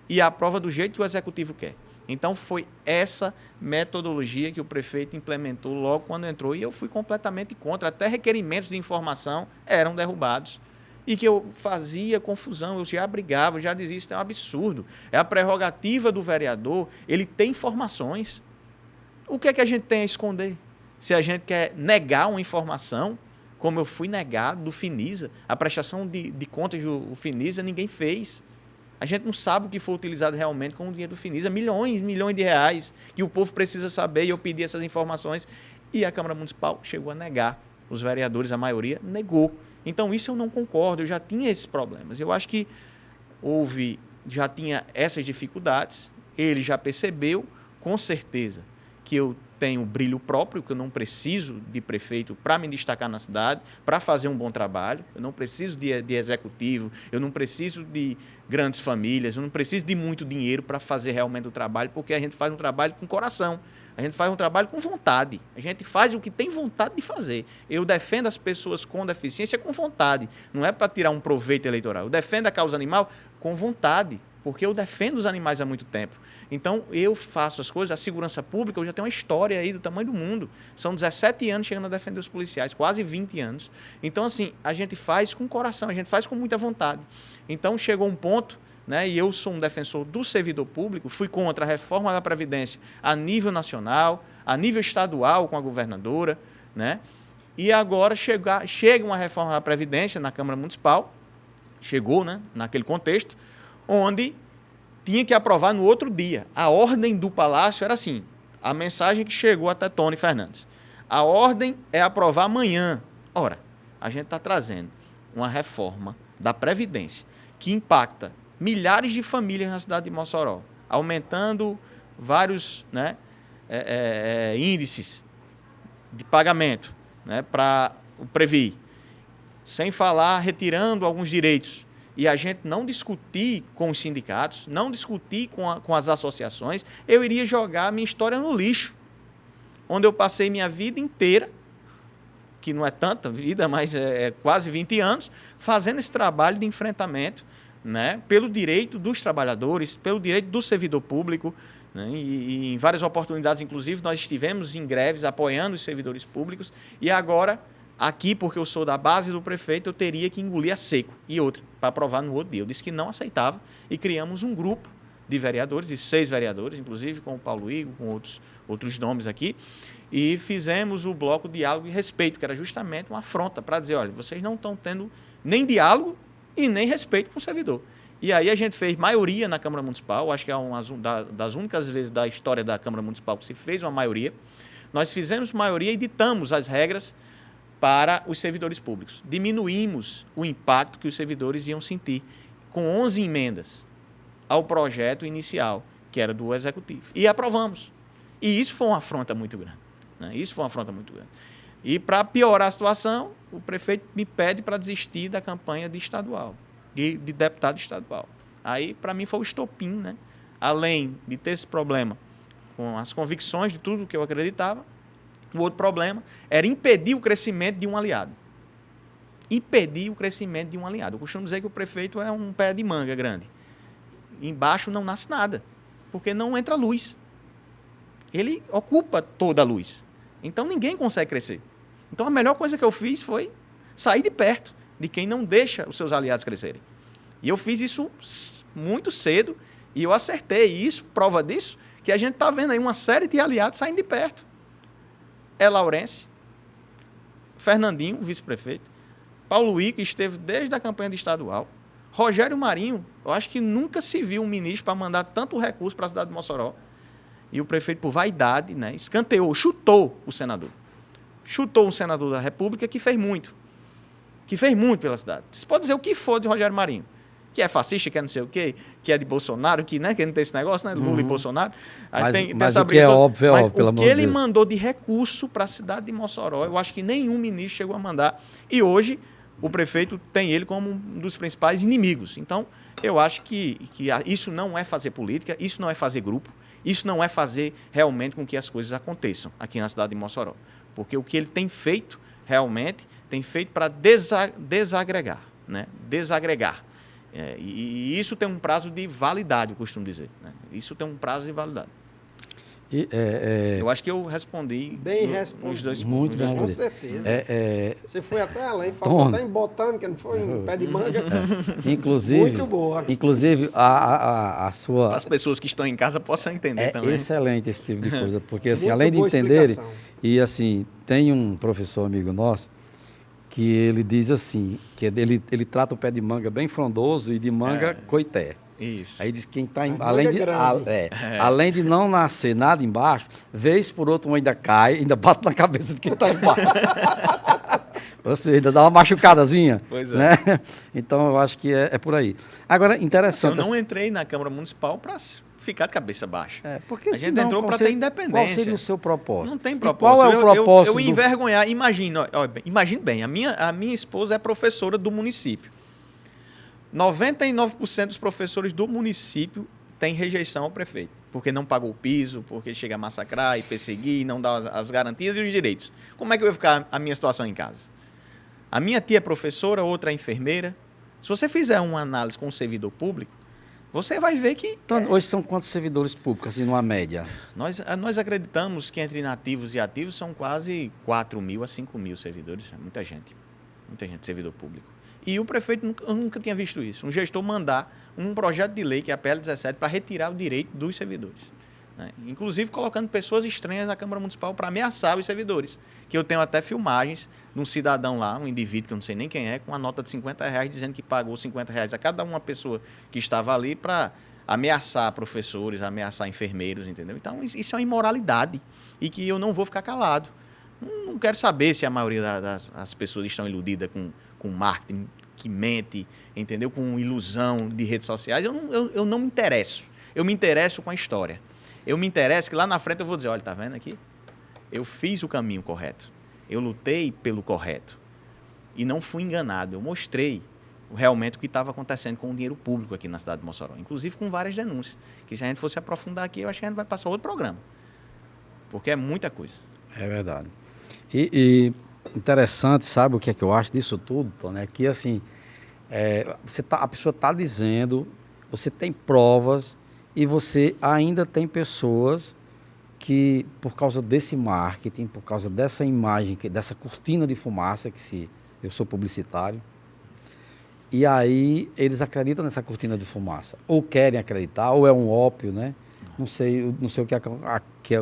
e aprova do jeito que o executivo quer. Então, foi essa metodologia que o prefeito implementou logo quando entrou e eu fui completamente contra. Até requerimentos de informação eram derrubados e que eu fazia confusão, eu já brigava, eu já dizia, isso é um absurdo. É a prerrogativa do vereador, ele tem informações. O que é que a gente tem a esconder? Se a gente quer negar uma informação, como eu fui negado do Finisa, a prestação de contas do Finisa, ninguém fez. A gente não sabe o que foi utilizado realmente com o dinheiro do Finisa, milhões de reais, que o povo precisa saber, e eu pedi essas informações, e a Câmara Municipal chegou a negar. Os vereadores, a maioria, negou. Então, isso eu não concordo, eu já tinha esses problemas. Eu acho que já tinha essas dificuldades, ele já percebeu, com certeza, que eu tenho brilho próprio, que eu não preciso de prefeito para me destacar na cidade, para fazer um bom trabalho, eu não preciso de executivo, eu não preciso de grandes famílias, eu não preciso de muito dinheiro para fazer realmente o trabalho, porque a gente faz um trabalho com coração, a gente faz um trabalho com vontade, a gente faz o que tem vontade de fazer. Eu defendo as pessoas com deficiência com vontade, não é para tirar um proveito eleitoral, eu defendo a causa animal com vontade, porque eu defendo os animais há muito tempo. Então, eu faço as coisas, a segurança pública, eu já tenho uma história aí do tamanho do mundo. São 17 anos chegando a defender os policiais, quase 20 anos. Então, assim, a gente faz com coração, a gente faz com muita vontade. Então, chegou um ponto, né, e eu sou um defensor do servidor público, fui contra a reforma da Previdência a nível nacional, a nível estadual com a governadora, né? E agora chega uma reforma da Previdência na Câmara Municipal, chegou, né, naquele contexto, onde tinha que aprovar no outro dia. A ordem do Palácio era assim, a mensagem que chegou até Tony Fernandes. A ordem é aprovar amanhã. Ora, a gente está trazendo uma reforma da Previdência que impacta milhares de famílias na cidade de Mossoró, aumentando vários, né, índices de pagamento, né, para o Previ, sem falar retirando alguns direitos. E a gente não discutir com os sindicatos, não discutir com as associações, eu iria jogar a minha história no lixo, onde eu passei minha vida inteira, que não é tanta vida, mas é quase 20 anos, fazendo esse trabalho de enfrentamento, né, pelo direito dos trabalhadores, pelo direito do servidor público, né, e em várias oportunidades, inclusive, nós estivemos em greves apoiando os servidores públicos, e agora, aqui, porque eu sou da base do prefeito, eu teria que engolir a seco, e outra, para aprovar no outro dia. Eu disse que não aceitava, e criamos um grupo de vereadores, de 6 vereadores, inclusive com o Paulo Igor, com outros nomes aqui, e fizemos o bloco Diálogo e Respeito, que era justamente uma afronta para dizer, olha, vocês não estão tendo nem diálogo e nem respeito com o servidor. E aí a gente fez maioria na Câmara Municipal, acho que é uma das únicas vezes da história da Câmara Municipal que se fez uma maioria. Nós fizemos maioria e ditamos as regras para os servidores públicos. Diminuímos o impacto que os servidores iam sentir, com 11 emendas ao projeto inicial, que era do Executivo. E aprovamos. E isso foi uma afronta muito grande. Né? Isso foi uma afronta muito grande. E, para piorar a situação, o prefeito me pede para desistir da campanha de estadual, de deputado estadual. Aí, para mim, foi o estopim, né? Além de ter esse problema com as convicções de tudo que eu acreditava, o outro problema era impedir o crescimento de um aliado. Impedir o crescimento de um aliado. Eu costumo dizer que o prefeito é um pé de manga grande. Embaixo não nasce nada, porque não entra luz. Ele ocupa toda a luz. Então, ninguém consegue crescer. Então, a melhor coisa que eu fiz foi sair de perto de quem não deixa os seus aliados crescerem. E eu fiz isso muito cedo e eu acertei. E isso, prova disso, que a gente está vendo aí uma série de aliados saindo de perto. Laurence, Fernandinho, vice-prefeito, Paulo Igor, que esteve desde a campanha de estadual, Rogério Marinho, eu acho que nunca se viu um ministro para mandar tanto recurso para a cidade de Mossoró. E o prefeito, por vaidade, né, escanteou, chutou o senador. Chutou um senador da República que fez muito pela cidade. Você pode dizer o que for de Rogério Marinho, que é fascista, que é não sei o quê, que é de Bolsonaro, que, né, que não tem esse negócio, né, Lula e Bolsonaro. Aí tem essa briga. É óbvio, mas pelo o amor que de ele Deus. mandou de recurso para a cidade de Mossoró, eu acho que nenhum ministro chegou a mandar. E hoje o prefeito tem ele como um dos principais inimigos. Então, eu acho que isso não é fazer política, isso não é fazer grupo, isso não é fazer realmente com que as coisas aconteçam aqui na cidade de Mossoró. Porque o que ele tem feito, realmente, tem feito para desagregar, né? Desagregar. E isso tem um prazo de validade, eu costumo dizer. Né? Isso tem um prazo de validade. Eu acho que eu respondi bem nos dois muito pontos. Com certeza. Você foi até além, Tom, falou até em botânica, não foi em pé de manga. Inclusive, Muito boa. Inclusive, a sua... Para as pessoas que estão em casa possam entender também. É excelente esse tipo de coisa, porque assim, Muito além de boa entenderem, explicação. e assim, tem um professor amigo nosso que ele diz assim, que ele trata o pé de manga bem frondoso e de manga coité. Isso. Aí diz que quem está manga grande. além de não nascer nada embaixo, vez por outra um ainda cai, ainda bate na cabeça de quem está embaixo. Ou seja, ainda dá uma machucadazinha. Pois é. Né? Então eu acho que é por aí. Agora, interessante. Eu não entrei na Câmara Municipal para ficar de cabeça baixa. Porque a gente senão, entrou para ter independência. Qual seria o seu propósito? Não tem E propósito. qual é o propósito? Eu envergonhar. Imagine bem, a minha esposa é professora do município. 99% dos professores do município têm rejeição ao prefeito, porque não pagou o piso, porque chega a massacrar e perseguir, não dá as garantias e os direitos. Como é que vai ficar a minha situação em casa? A minha tia é professora, outra é enfermeira. Se você fizer uma análise com o servidor público, você vai ver que... Então, hoje são quantos servidores públicos, assim, numa média? Nós acreditamos que entre inativos e ativos são quase 4 mil a 5 mil servidores. É muita gente, servidor público. E o prefeito eu nunca tinha visto isso. Um gestor mandar um projeto de lei, que é a PL 17, para retirar o direito dos servidores. né? Inclusive colocando pessoas estranhas na Câmara Municipal para ameaçar os servidores. Que eu tenho até filmagens de um cidadão lá, um indivíduo que eu não sei nem quem é, com uma nota de R$50 dizendo que pagou R$50 a cada uma pessoa que estava ali para ameaçar professores, ameaçar enfermeiros, entendeu? Então, isso é uma imoralidade e que eu não vou ficar calado. Não quero saber se a maioria das pessoas estão iludidas com marketing que mente, entendeu? Com ilusão de redes sociais. Eu não me interesso. Eu me interesso com a história. Eu me interesso que lá na frente eu vou dizer, olha, tá vendo aqui? Eu fiz o caminho correto. Eu lutei pelo correto. E não fui enganado. Eu mostrei realmente o que estava acontecendo com o dinheiro público aqui na cidade de Mossoró. Inclusive com várias denúncias. Que se a gente fosse aprofundar aqui, eu acho que a gente vai passar outro programa. Porque é muita coisa. É verdade. E interessante, sabe o que é que eu acho disso tudo, Tony? É que, assim, a pessoa está dizendo, você tem provas e você ainda tem pessoas que, por causa desse marketing, por causa dessa imagem, dessa cortina de fumaça, eu sou publicitário, e aí eles acreditam nessa cortina de fumaça. Ou querem acreditar, ou é um ópio, né? Não sei o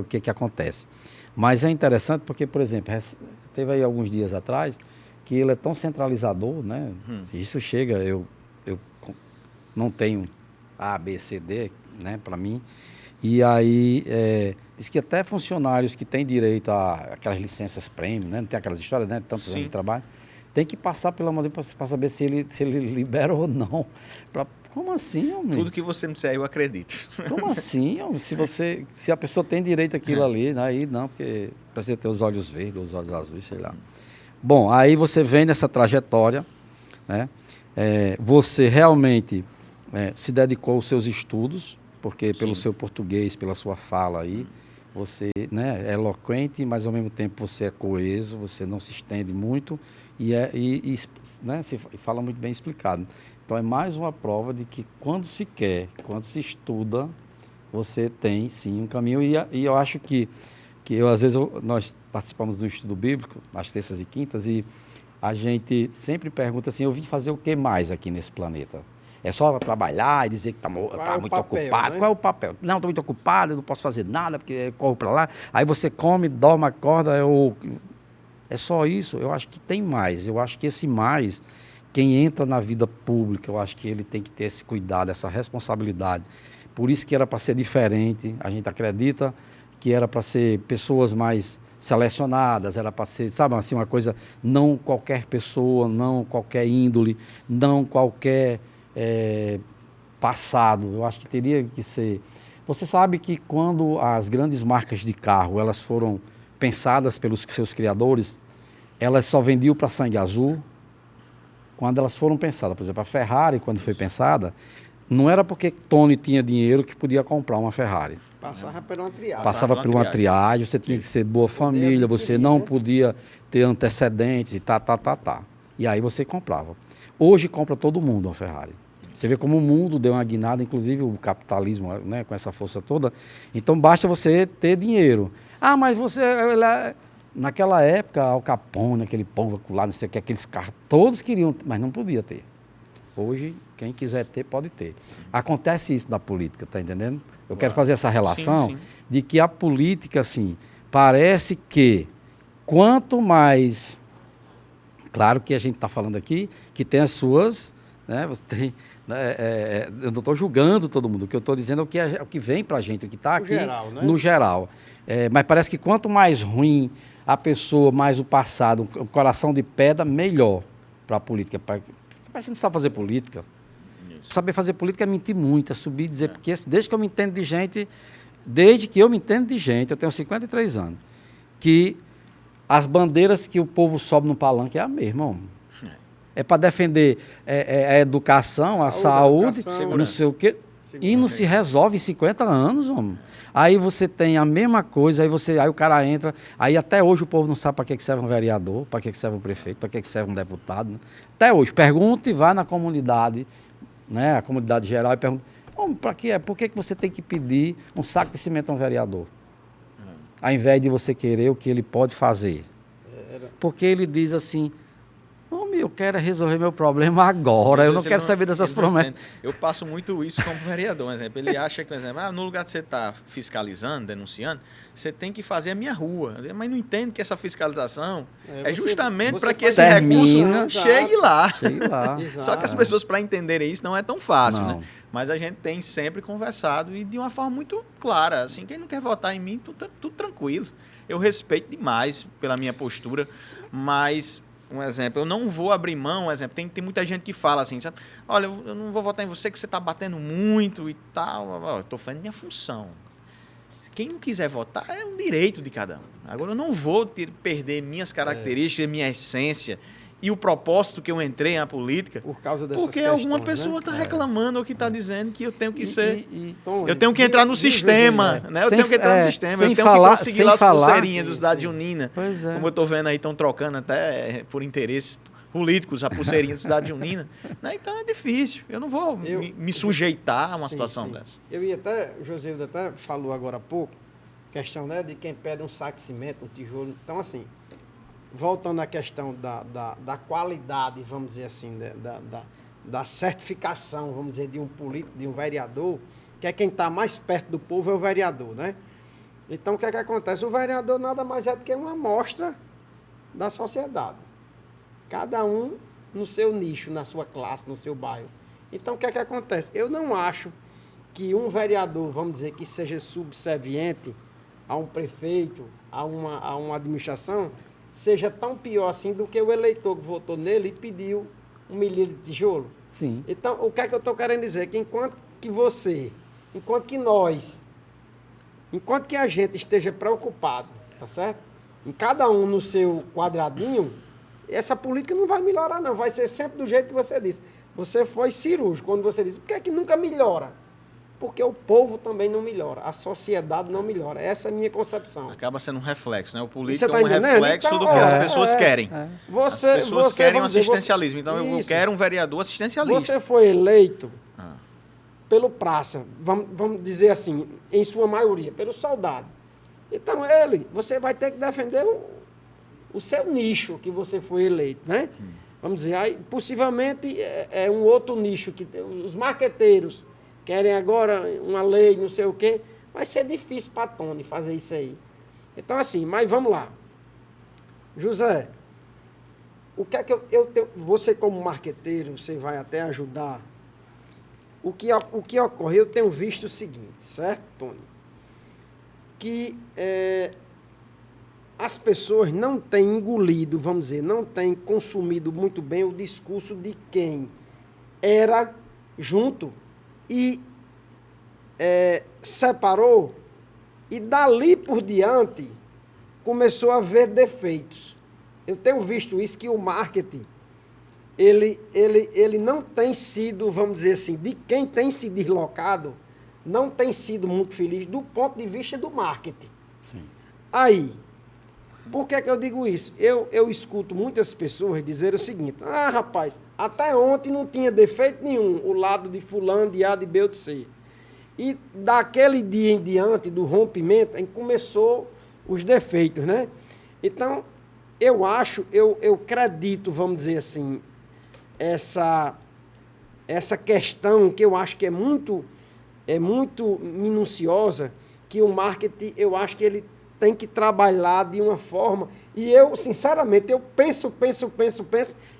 que acontece. Mas é interessante porque, por exemplo, teve aí alguns dias atrás que ele é tão centralizador, né? Isso chega, eu não tenho A, B, C, D, né, para mim. E aí, diz que até funcionários que têm direito a aquelas licenças premium, né? Não tem aquelas histórias, né? Tantos anos de trabalho. Tem que passar pela mão para saber se ele libera ou não. Como assim, homem? Tudo que você me disser, eu acredito. Como assim, homem? Se a pessoa tem direito àquilo ali, aí não, porque precisa ter os olhos verdes, os olhos azuis, sei lá. Bom, aí você vem nessa trajetória, né? Você realmente se dedicou aos seus estudos, porque pelo seu português, pela sua fala aí, você, né, é eloquente, mas ao mesmo tempo você é coeso, você não se estende muito né, se fala muito bem explicado. Então é mais uma prova de que quando se quer, quando se estuda, você tem sim um caminho. E eu acho que às vezes nós participamos do estudo bíblico, às terças e quintas, e a gente sempre pergunta assim, eu vim fazer o que mais aqui nesse planeta? É só trabalhar e dizer que está muito ocupado. Né? Qual é o papel? Não, estou muito ocupado, eu não posso fazer nada, porque corro para lá. Aí você come, dorme, acorda. É só isso? Eu acho que tem mais. Eu acho que esse mais, quem entra na vida pública, eu acho que ele tem que ter esse cuidado, essa responsabilidade. Por isso que era para ser diferente. A gente acredita que era para ser pessoas mais selecionadas, era para ser, sabe, assim, uma coisa, não qualquer pessoa, não qualquer índole, não qualquer passado. Eu acho que teria que ser. Você sabe que quando as grandes marcas de carro elas foram pensadas pelos seus criadores, elas só vendiam para sangue azul. Quando elas foram pensadas, por exemplo, a Ferrari, quando foi pensada, não era porque Tony tinha dinheiro que podia comprar uma Ferrari. Passava por uma triagem. Passava por uma triagem, você tinha que ser boa família, você não podia ter antecedentes e tá. E aí você comprava. Hoje compra todo mundo uma Ferrari. Você vê como o mundo deu uma guinada, inclusive o capitalismo, né, com essa força toda. Então basta você ter dinheiro. Ah, mas você... Naquela época, Al Capone, aquele povo lá, não sei o que, aqueles carros, todos queriam, mas não podia ter. Hoje, quem quiser ter, pode ter. Acontece isso na política, tá entendendo? Eu quero fazer essa relação de que a política, assim, parece que quanto mais... Claro que a gente está falando aqui que tem as suas... Né, você tem... eu não estou julgando todo mundo, o que eu estou dizendo é o que vem para a gente, o que está aqui geral, né? no geral. Mas parece que quanto mais ruim a pessoa, mais o passado, o coração de pedra, melhor para a política. Você não sabe fazer política. Isso. Saber fazer política é mentir muito, é subir e dizer, porque desde que eu me entendo de gente, eu tenho 53 anos, que as bandeiras que o povo sobe no palanque é a mesma, homem. É para defender a educação, a saúde, não sei o quê. E não se resolve em 50 anos, homem. Aí você tem a mesma coisa, aí o cara entra, aí até hoje o povo não sabe para que serve um vereador, para que serve um prefeito, para que serve um deputado. Né? Até hoje, pergunta e vai na comunidade, né, a comunidade geral, e pergunta, para que é? Por que você tem que pedir um saco de cimento a um vereador? Ao invés de você querer o que ele pode fazer. Porque ele diz assim, Homem, eu quero resolver meu problema agora, eu não quero saber dessas promessas. Eu passo muito isso como vereador, por exemplo. Ele acha que, por exemplo, no lugar de você estar fiscalizando, denunciando, você tem que fazer a minha rua. Mas não entende que essa fiscalização é justamente para que esse recurso chegue lá. Só que as pessoas, para entenderem isso, não é tão fácil, né? Mas a gente tem sempre conversado e de uma forma muito clara. Assim, quem não quer votar em mim, tudo tranquilo. Eu respeito demais pela minha postura, mas... Um exemplo, eu não vou abrir mão, um exemplo, tem muita gente que fala assim, sabe? Olha, eu não vou votar em você que você está batendo muito e tal. Eu estou fazendo minha função. Quem não quiser votar é um direito de cada um. Agora, eu não vou perder minhas características, minha essência e o propósito que eu entrei na política por causa dessas porque questões, alguma pessoa está reclamando ou que está dizendo que eu tenho que ser... Tom, eu tenho que entrar no sistema, né? Eu tenho que entrar no sistema, eu tenho que conseguir lá as pulseirinhas dos Cidade Junina. Como eu estou vendo aí, estão trocando até por interesses políticos a pulseirinha do Cidade Junina. Né? Então é difícil, eu não vou me sujeitar a uma situação dessa. Eu ia até, o Josildo até falou agora há pouco, questão, né, de quem pede um saco de cimento, um tijolo. Então, assim, voltando à questão da qualidade, vamos dizer assim, da certificação, vamos dizer, de um político, de um vereador, que é quem está mais perto do povo, é o vereador, né? Então, o que é que acontece? O vereador nada mais é do que uma amostra da sociedade. Cada um no seu nicho, na sua classe, no seu bairro. Então, o que é que acontece? Eu não acho que um vereador, vamos dizer, que seja subserviente a um prefeito, a uma administração, seja tão pior assim do que o eleitor que votou nele e pediu 1 milhão de tijolo. Sim. Então, o que é que eu estou querendo dizer? Que enquanto que você, enquanto que nós, enquanto que a gente esteja preocupado, tá certo? Em cada um no seu quadradinho, essa política não vai melhorar, não. Vai ser sempre do jeito que você disse. Você foi cirúrgico quando você disse, por que é que nunca melhora? Porque o povo também não melhora, a sociedade não melhora. Essa é a minha concepção. Acaba sendo um reflexo, né? O político tá é um reflexo então, do que as pessoas querem. As pessoas querem um assistencialismo. Então, eu quero um vereador assistencialista. Você foi eleito pelo praça, vamos dizer assim, em sua maioria, pelo soldado. Então, você vai ter que defender o seu nicho que você foi eleito, né? Vamos dizer, aí, possivelmente é um outro nicho, que os marqueteiros querem agora uma lei, não sei o quê. Vai ser difícil para Tony fazer isso aí. Então, assim, mas vamos lá. José, o que é que eu tenho... Você, como marqueteiro, você vai até ajudar. O que ocorre? Eu tenho visto o seguinte, certo, Tony? Que as pessoas não têm engolido, vamos dizer, não têm consumido muito bem o discurso de quem era junto e separou, e dali por diante começou a ver defeitos. Eu tenho visto isso, que o marketing, ele não tem sido, vamos dizer assim, de quem tem se deslocado, não tem sido muito feliz do ponto de vista do marketing. Sim. Aí, por que é que eu digo isso? Eu escuto muitas pessoas dizer o seguinte, rapaz, até ontem não tinha defeito nenhum, o lado de fulano, de A, de B ou de C. E daquele dia em diante, do rompimento, começou os defeitos, né? Então, eu acho, eu acredito, vamos dizer assim, essa questão que eu acho que é muito minuciosa, que o marketing, eu acho que ele tem que trabalhar de uma forma, e eu, sinceramente, eu penso,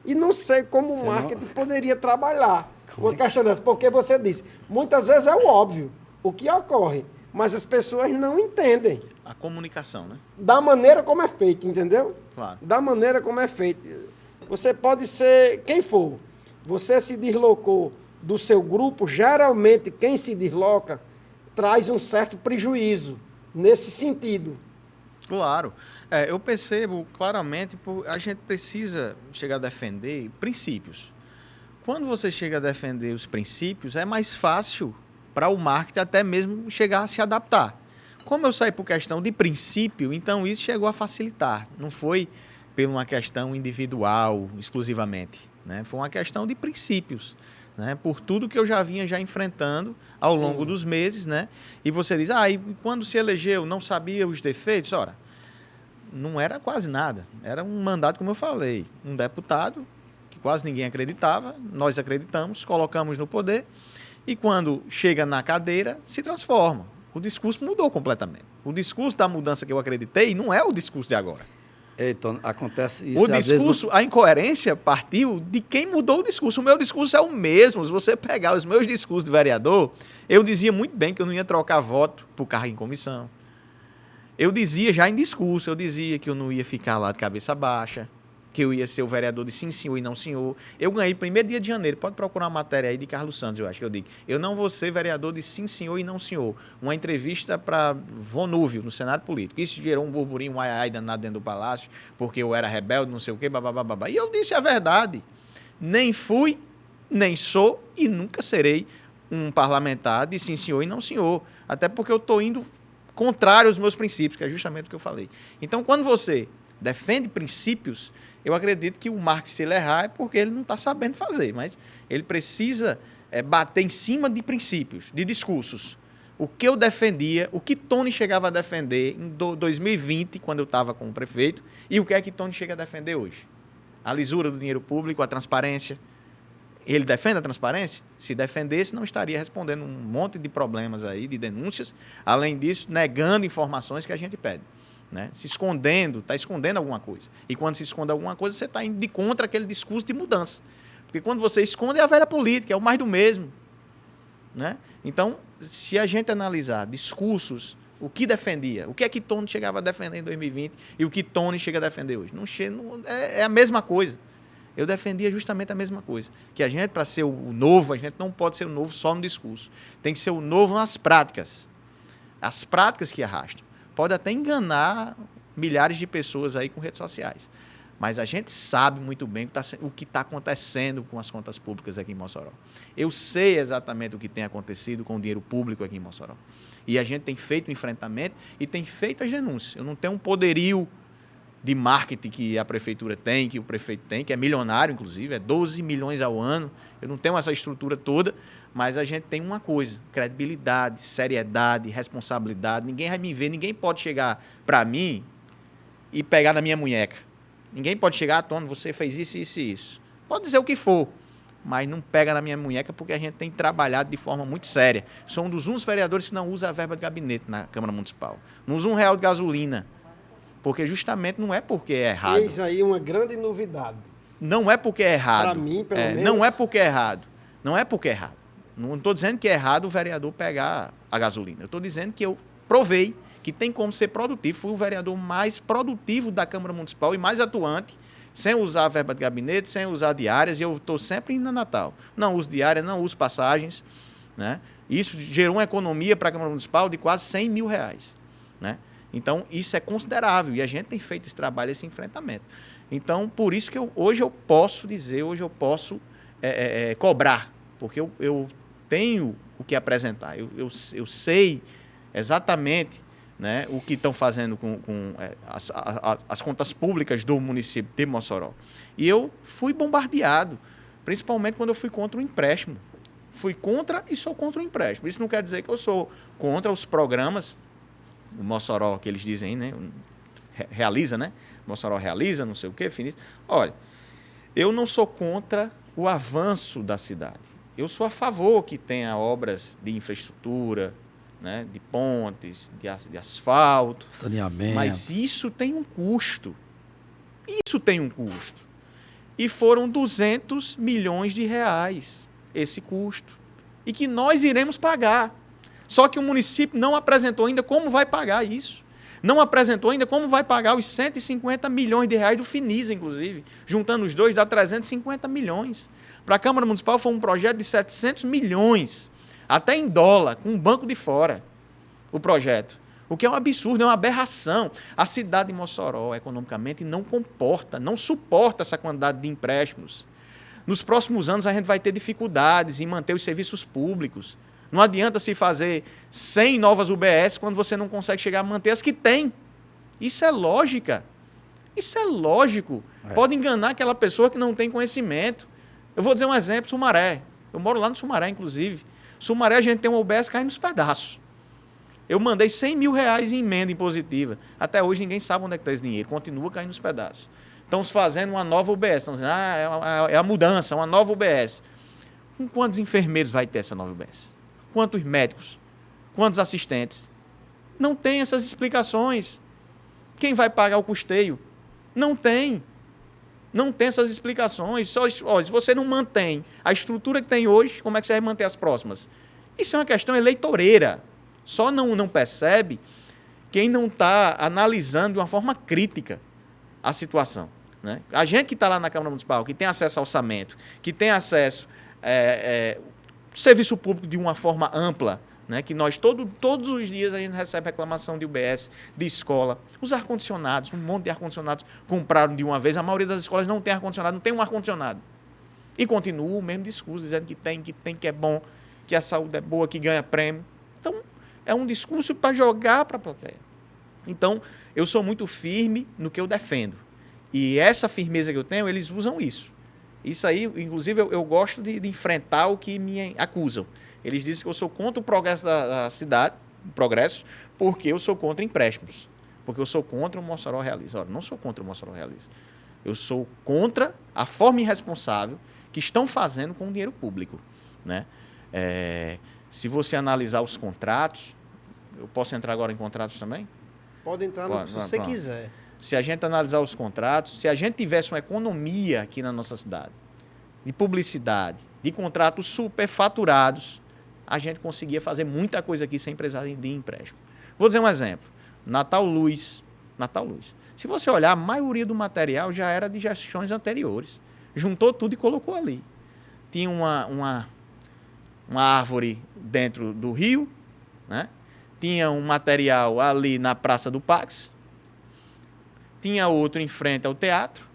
e não sei como o marketing poderia trabalhar uma questão dessa, porque você disse, muitas vezes é o óbvio, o que ocorre, mas as pessoas não entendem. A comunicação, né? Da maneira como é feito, entendeu? Claro. Da maneira como é feito. Você pode ser quem for, você se deslocou do seu grupo, geralmente quem se desloca traz um certo prejuízo nesse sentido. Claro. Eu percebo claramente, a gente precisa chegar a defender princípios. Quando você chega a defender os princípios, é mais fácil para o marketing até mesmo chegar a se adaptar. Como eu saí por questão de princípio, então isso chegou a facilitar. Não foi por uma questão individual exclusivamente, né? Foi uma questão de princípios, né? Por tudo que eu já vinha enfrentando ao longo dos meses, né? E você diz, e quando se elegeu não sabia os defeitos? Ora, não era quase nada. Era um mandato, como eu falei, um deputado que quase ninguém acreditava, nós acreditamos, colocamos no poder, e quando chega na cadeira, se transforma. O discurso mudou completamente. O discurso da mudança que eu acreditei não é o discurso de agora. Então, acontece isso. O discurso, a incoerência partiu de quem mudou o discurso. O meu discurso é o mesmo. Se você pegar os meus discursos de vereador, eu dizia muito bem que eu não ia trocar voto por cargo em comissão. Eu dizia já em discurso, eu dizia que eu não ia ficar lá de cabeça baixa, que eu ia ser o vereador de sim, senhor e não, senhor. Eu ganhei primeiro dia de janeiro, pode procurar uma matéria aí de Carlos Santos, eu acho que eu digo. Eu não vou ser vereador de sim, senhor e não, senhor. Uma entrevista para Vonúvio, no Senado Político. Isso gerou um burburinho, um ai danado dentro do palácio, porque eu era rebelde, não sei o quê, babá. E eu disse a verdade. Nem fui, nem sou e nunca serei um parlamentar de sim, senhor e não, senhor. Até porque eu estou indo contrário aos meus princípios, que é justamente o que eu falei. Então, quando você defende princípios, eu acredito que o Marx, se ele errar, é porque ele não está sabendo fazer, mas ele precisa bater em cima de princípios, de discursos. O que eu defendia, o que Tony chegava a defender em 2020, quando eu estava como prefeito, e o que é que Tony chega a defender hoje? A lisura do dinheiro público, a transparência. Ele defende a transparência? Se defendesse, não estaria respondendo um monte de problemas aí, de denúncias. Além disso, negando informações que a gente pede. Né? Se escondendo, está escondendo alguma coisa. E quando se esconde alguma coisa, você está indo de contra aquele discurso de mudança. Porque quando você esconde, é a velha política, é o mais do mesmo. Né? Então, se a gente analisar discursos, o que defendia, o que é que Tony chegava a defender em 2020 e o que Tony chega a defender hoje? É a mesma coisa. Eu defendia justamente a mesma coisa. Que a gente, para ser o novo, a gente não pode ser o novo só no discurso. Tem que ser o novo nas práticas. As práticas que arrastam. Pode até enganar milhares de pessoas aí com redes sociais. Mas a gente sabe muito bem o que está acontecendo com as contas públicas aqui em Mossoró. Eu sei exatamente o que tem acontecido com o dinheiro público aqui em Mossoró. E a gente tem feito o enfrentamento e tem feito as denúncias. Eu não tenho um poderio de marketing que a prefeitura tem, que o prefeito tem, que é milionário, inclusive, é 12 milhões ao ano. Eu não tenho essa estrutura toda, mas a gente tem uma coisa, credibilidade, seriedade, responsabilidade. Ninguém vai me ver, ninguém pode chegar para mim e pegar na minha munheca. Ninguém pode chegar, Tony, você fez isso, isso e isso. Pode dizer o que for, mas não pega na minha munheca porque a gente tem trabalhado de forma muito séria. Sou um dos vereadores que não usa a verba de gabinete na Câmara Municipal. Não usa R$1 de gasolina. Porque justamente não é porque é errado. Isso aí é uma grande novidade. Não é porque é errado. Para mim, pelo menos. Não é porque é errado. Não é porque é errado. Não estou dizendo que é errado o vereador pegar a gasolina. Eu estou dizendo que eu provei que tem como ser produtivo. Fui o vereador mais produtivo da Câmara Municipal e mais atuante, sem usar a verba de gabinete, sem usar diárias, e eu estou sempre indo na Natal. Não uso diária, não uso passagens. Né? Isso gerou uma economia para a Câmara Municipal de quase R$100 mil. Né? Então, isso é considerável e a gente tem feito esse trabalho, esse enfrentamento. Então, por isso que hoje eu posso dizer, hoje eu posso cobrar, porque eu tenho o que apresentar. Eu sei exatamente, né, o que estão fazendo com as contas públicas do município de Mossoró. E eu fui bombardeado, principalmente quando eu fui contra o empréstimo. Fui contra e sou contra o empréstimo. Isso não quer dizer que eu sou contra os programas. O Mossoró, que eles dizem, né? Realiza, né? Mossoró realiza, não sei o quê, finis. Olha, eu não sou contra o avanço da cidade. Eu sou a favor que tenha obras de infraestrutura, né? De pontes, de asfalto. Saneamento. Mas isso tem um custo. Isso tem um custo. E foram R$200 milhões esse custo. E que nós iremos pagar. Só que o município não apresentou ainda como vai pagar isso. Não apresentou ainda como vai pagar os R$150 milhões do FINISA, inclusive. Juntando os dois, dá 350 milhões. Para a Câmara Municipal foi um projeto de 700 milhões. Até em dólar, com um banco de fora, o projeto. O que é um absurdo, é uma aberração. A cidade de Mossoró, economicamente, não suporta essa quantidade de empréstimos. Nos próximos anos, a gente vai ter dificuldades em manter os serviços públicos. Não adianta se fazer 100 novas UBS quando você não consegue chegar a manter as que tem. Isso é lógica. Isso é lógico. Pode enganar aquela pessoa que não tem conhecimento. Eu vou dizer um exemplo, Sumaré. Eu moro lá no Sumaré, inclusive. Sumaré, a gente tem uma UBS caindo nos pedaços. Eu mandei R$100 mil em emenda impositiva. Até hoje ninguém sabe onde é que está esse dinheiro. Continua caindo nos pedaços. Estão fazendo uma nova UBS. Estão dizendo, é a mudança, uma nova UBS. Com quantos enfermeiros vai ter essa nova UBS? Quantos médicos? Quantos assistentes? Não tem essas explicações. Quem vai pagar o custeio? Não tem. Não tem essas explicações. Olha, se você não mantém a estrutura que tem hoje, como é que você vai manter as próximas? Isso é uma questão eleitoreira. Só não percebe quem não está analisando de uma forma crítica a situação. Né? A gente que está lá na Câmara Municipal, que tem acesso ao orçamento, que tem acesso ao serviço público de uma forma ampla, né? Que nós todos os dias a gente recebe reclamação de UBS, de escola, os ar-condicionados, um monte de ar-condicionados compraram de uma vez, a maioria das escolas não tem ar-condicionado, não tem um ar-condicionado. E continua o mesmo discurso, dizendo que é bom, que a saúde é boa, que ganha prêmio. Então, é um discurso para jogar para a plateia. Então, eu sou muito firme no que eu defendo. E essa firmeza que eu tenho, eles usam isso. Isso aí, inclusive, eu gosto de enfrentar o que me acusam. Eles dizem que eu sou contra o progresso da cidade, porque eu sou contra empréstimos. Porque eu sou contra o Mossoró Realiza. Ora, não sou contra o Mossoró Realiza. Eu sou contra a forma irresponsável que estão fazendo com o dinheiro público. Né? Se você analisar os contratos, eu posso entrar agora em contratos também? Pode entrar se você quiser. Se a gente analisar os contratos, se a gente tivesse uma economia aqui na nossa cidade, de publicidade, de contratos superfaturados, a gente conseguia fazer muita coisa aqui sem precisar de empréstimo. Vou dizer um exemplo. Natal Luz. Se você olhar, a maioria do material já era de gestões anteriores. Juntou tudo e colocou ali. Tinha uma árvore dentro do rio, né? Tinha um material ali na Praça do Pax, tinha outro em frente ao teatro,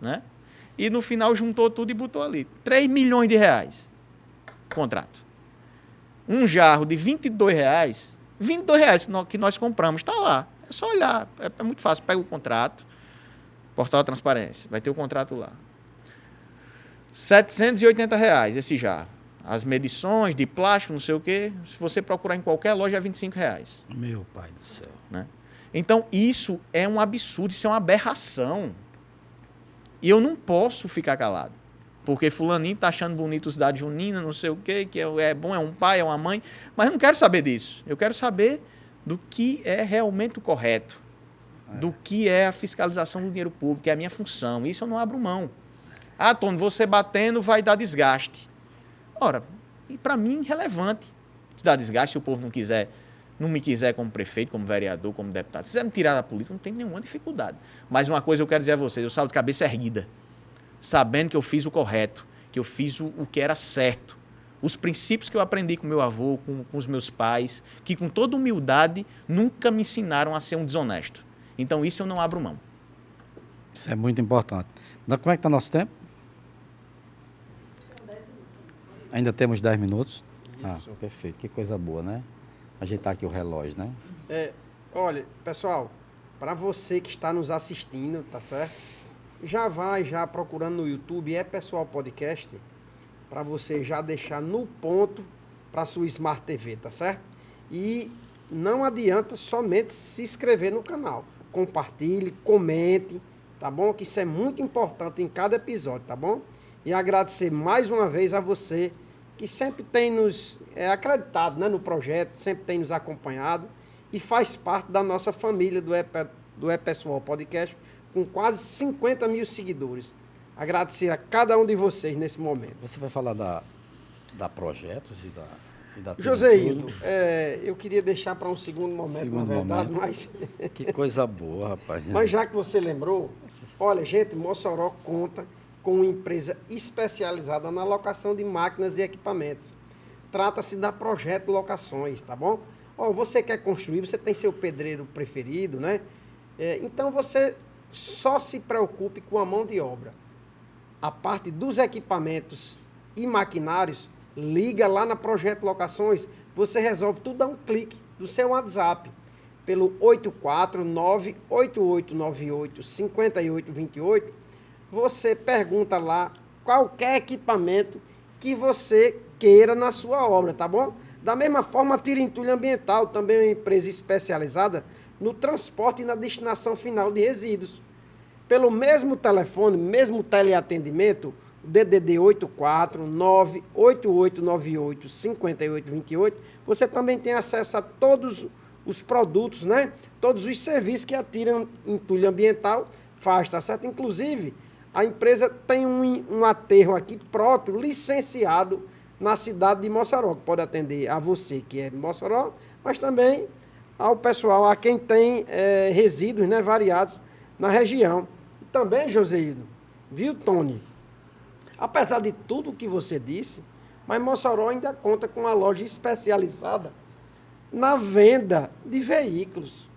né? E no final juntou tudo e botou ali. 3 milhões de reais. Contrato. Um jarro de R$22 que nós compramos, está lá. É só olhar. É muito fácil. Pega o contrato, portal da transparência, vai ter o contrato lá. R$780 esse jarro. As medições de plástico, não sei o quê, se você procurar em qualquer loja, é R$25. Meu pai do céu. Né? Então, isso é um absurdo, isso é uma aberração. E eu não posso ficar calado. Porque fulaninho está achando bonito cidade junina, não sei o quê, que é bom, é um pai, é uma mãe. Mas eu não quero saber disso. Eu quero saber do que é realmente o correto. Do que é a fiscalização do dinheiro público, que é a minha função. Isso eu não abro mão. Ah, Tony, você batendo vai dar desgaste. Ora, e para mim, irrelevante. Se dá desgaste, se o povo não me quiser como prefeito, como vereador, como deputado. Se quiser me tirar da política, não tem nenhuma dificuldade. Mas uma coisa eu quero dizer a vocês, eu saio de cabeça erguida, sabendo que eu fiz o correto, que eu fiz o que era certo. Os princípios que eu aprendi com meu avô, com os meus pais, que com toda humildade nunca me ensinaram a ser um desonesto. Então isso eu não abro mão. Isso é muito importante. Como é que está nosso tempo? Ainda temos 10 minutos? Isso. Perfeito. Que coisa boa, né? Ajeitar aqui o relógio, né? Olha, pessoal, para você que está nos assistindo, tá certo? Já procurando no YouTube, Pessoal Podcast, para você já deixar no ponto para sua Smart TV, tá certo? E não adianta somente se inscrever no canal. Compartilhe, comente, tá bom? Que isso é muito importante em cada episódio, tá bom? E agradecer mais uma vez a você que sempre tem nos acreditado, né, no projeto, sempre tem nos acompanhado e faz parte da nossa família do Pessoal Podcast, com quase 50 mil seguidores. Agradecer a cada um de vocês nesse momento. Você vai falar da projetos e da Joséildo, eu queria deixar para um segundo momento, na verdade, mas... Que coisa boa, rapaz. Mas já que você lembrou, olha, gente, Mossoró conta com uma empresa especializada na locação de máquinas e equipamentos. Trata-se da Projeto Locações, tá bom? Você quer construir, você tem seu pedreiro preferido, né? Então você só se preocupe com a mão de obra. A parte dos equipamentos e maquinários, liga lá na Projeto Locações, você resolve tudo a um clique do seu WhatsApp, pelo 849-8898-5828, você pergunta lá qualquer equipamento que você queira na sua obra, tá bom? Da mesma forma, a Tira Entulho Ambiental também é uma empresa especializada no transporte e na destinação final de resíduos. pelo mesmo telefone, mesmo teleatendimento, DDD 84988985828, você também tem acesso a todos os produtos, né? Todos os serviços que a Entulho Ambiental faz, tá certo? Inclusive, a empresa tem um aterro aqui próprio, licenciado na cidade de Mossoró, que pode atender a você que é de Mossoró, mas também ao pessoal, a quem tem resíduos, né, variados na região. E também, Joseildo, viu, Tony? Apesar de tudo que você disse, mas Mossoró ainda conta com uma loja especializada na venda de veículos,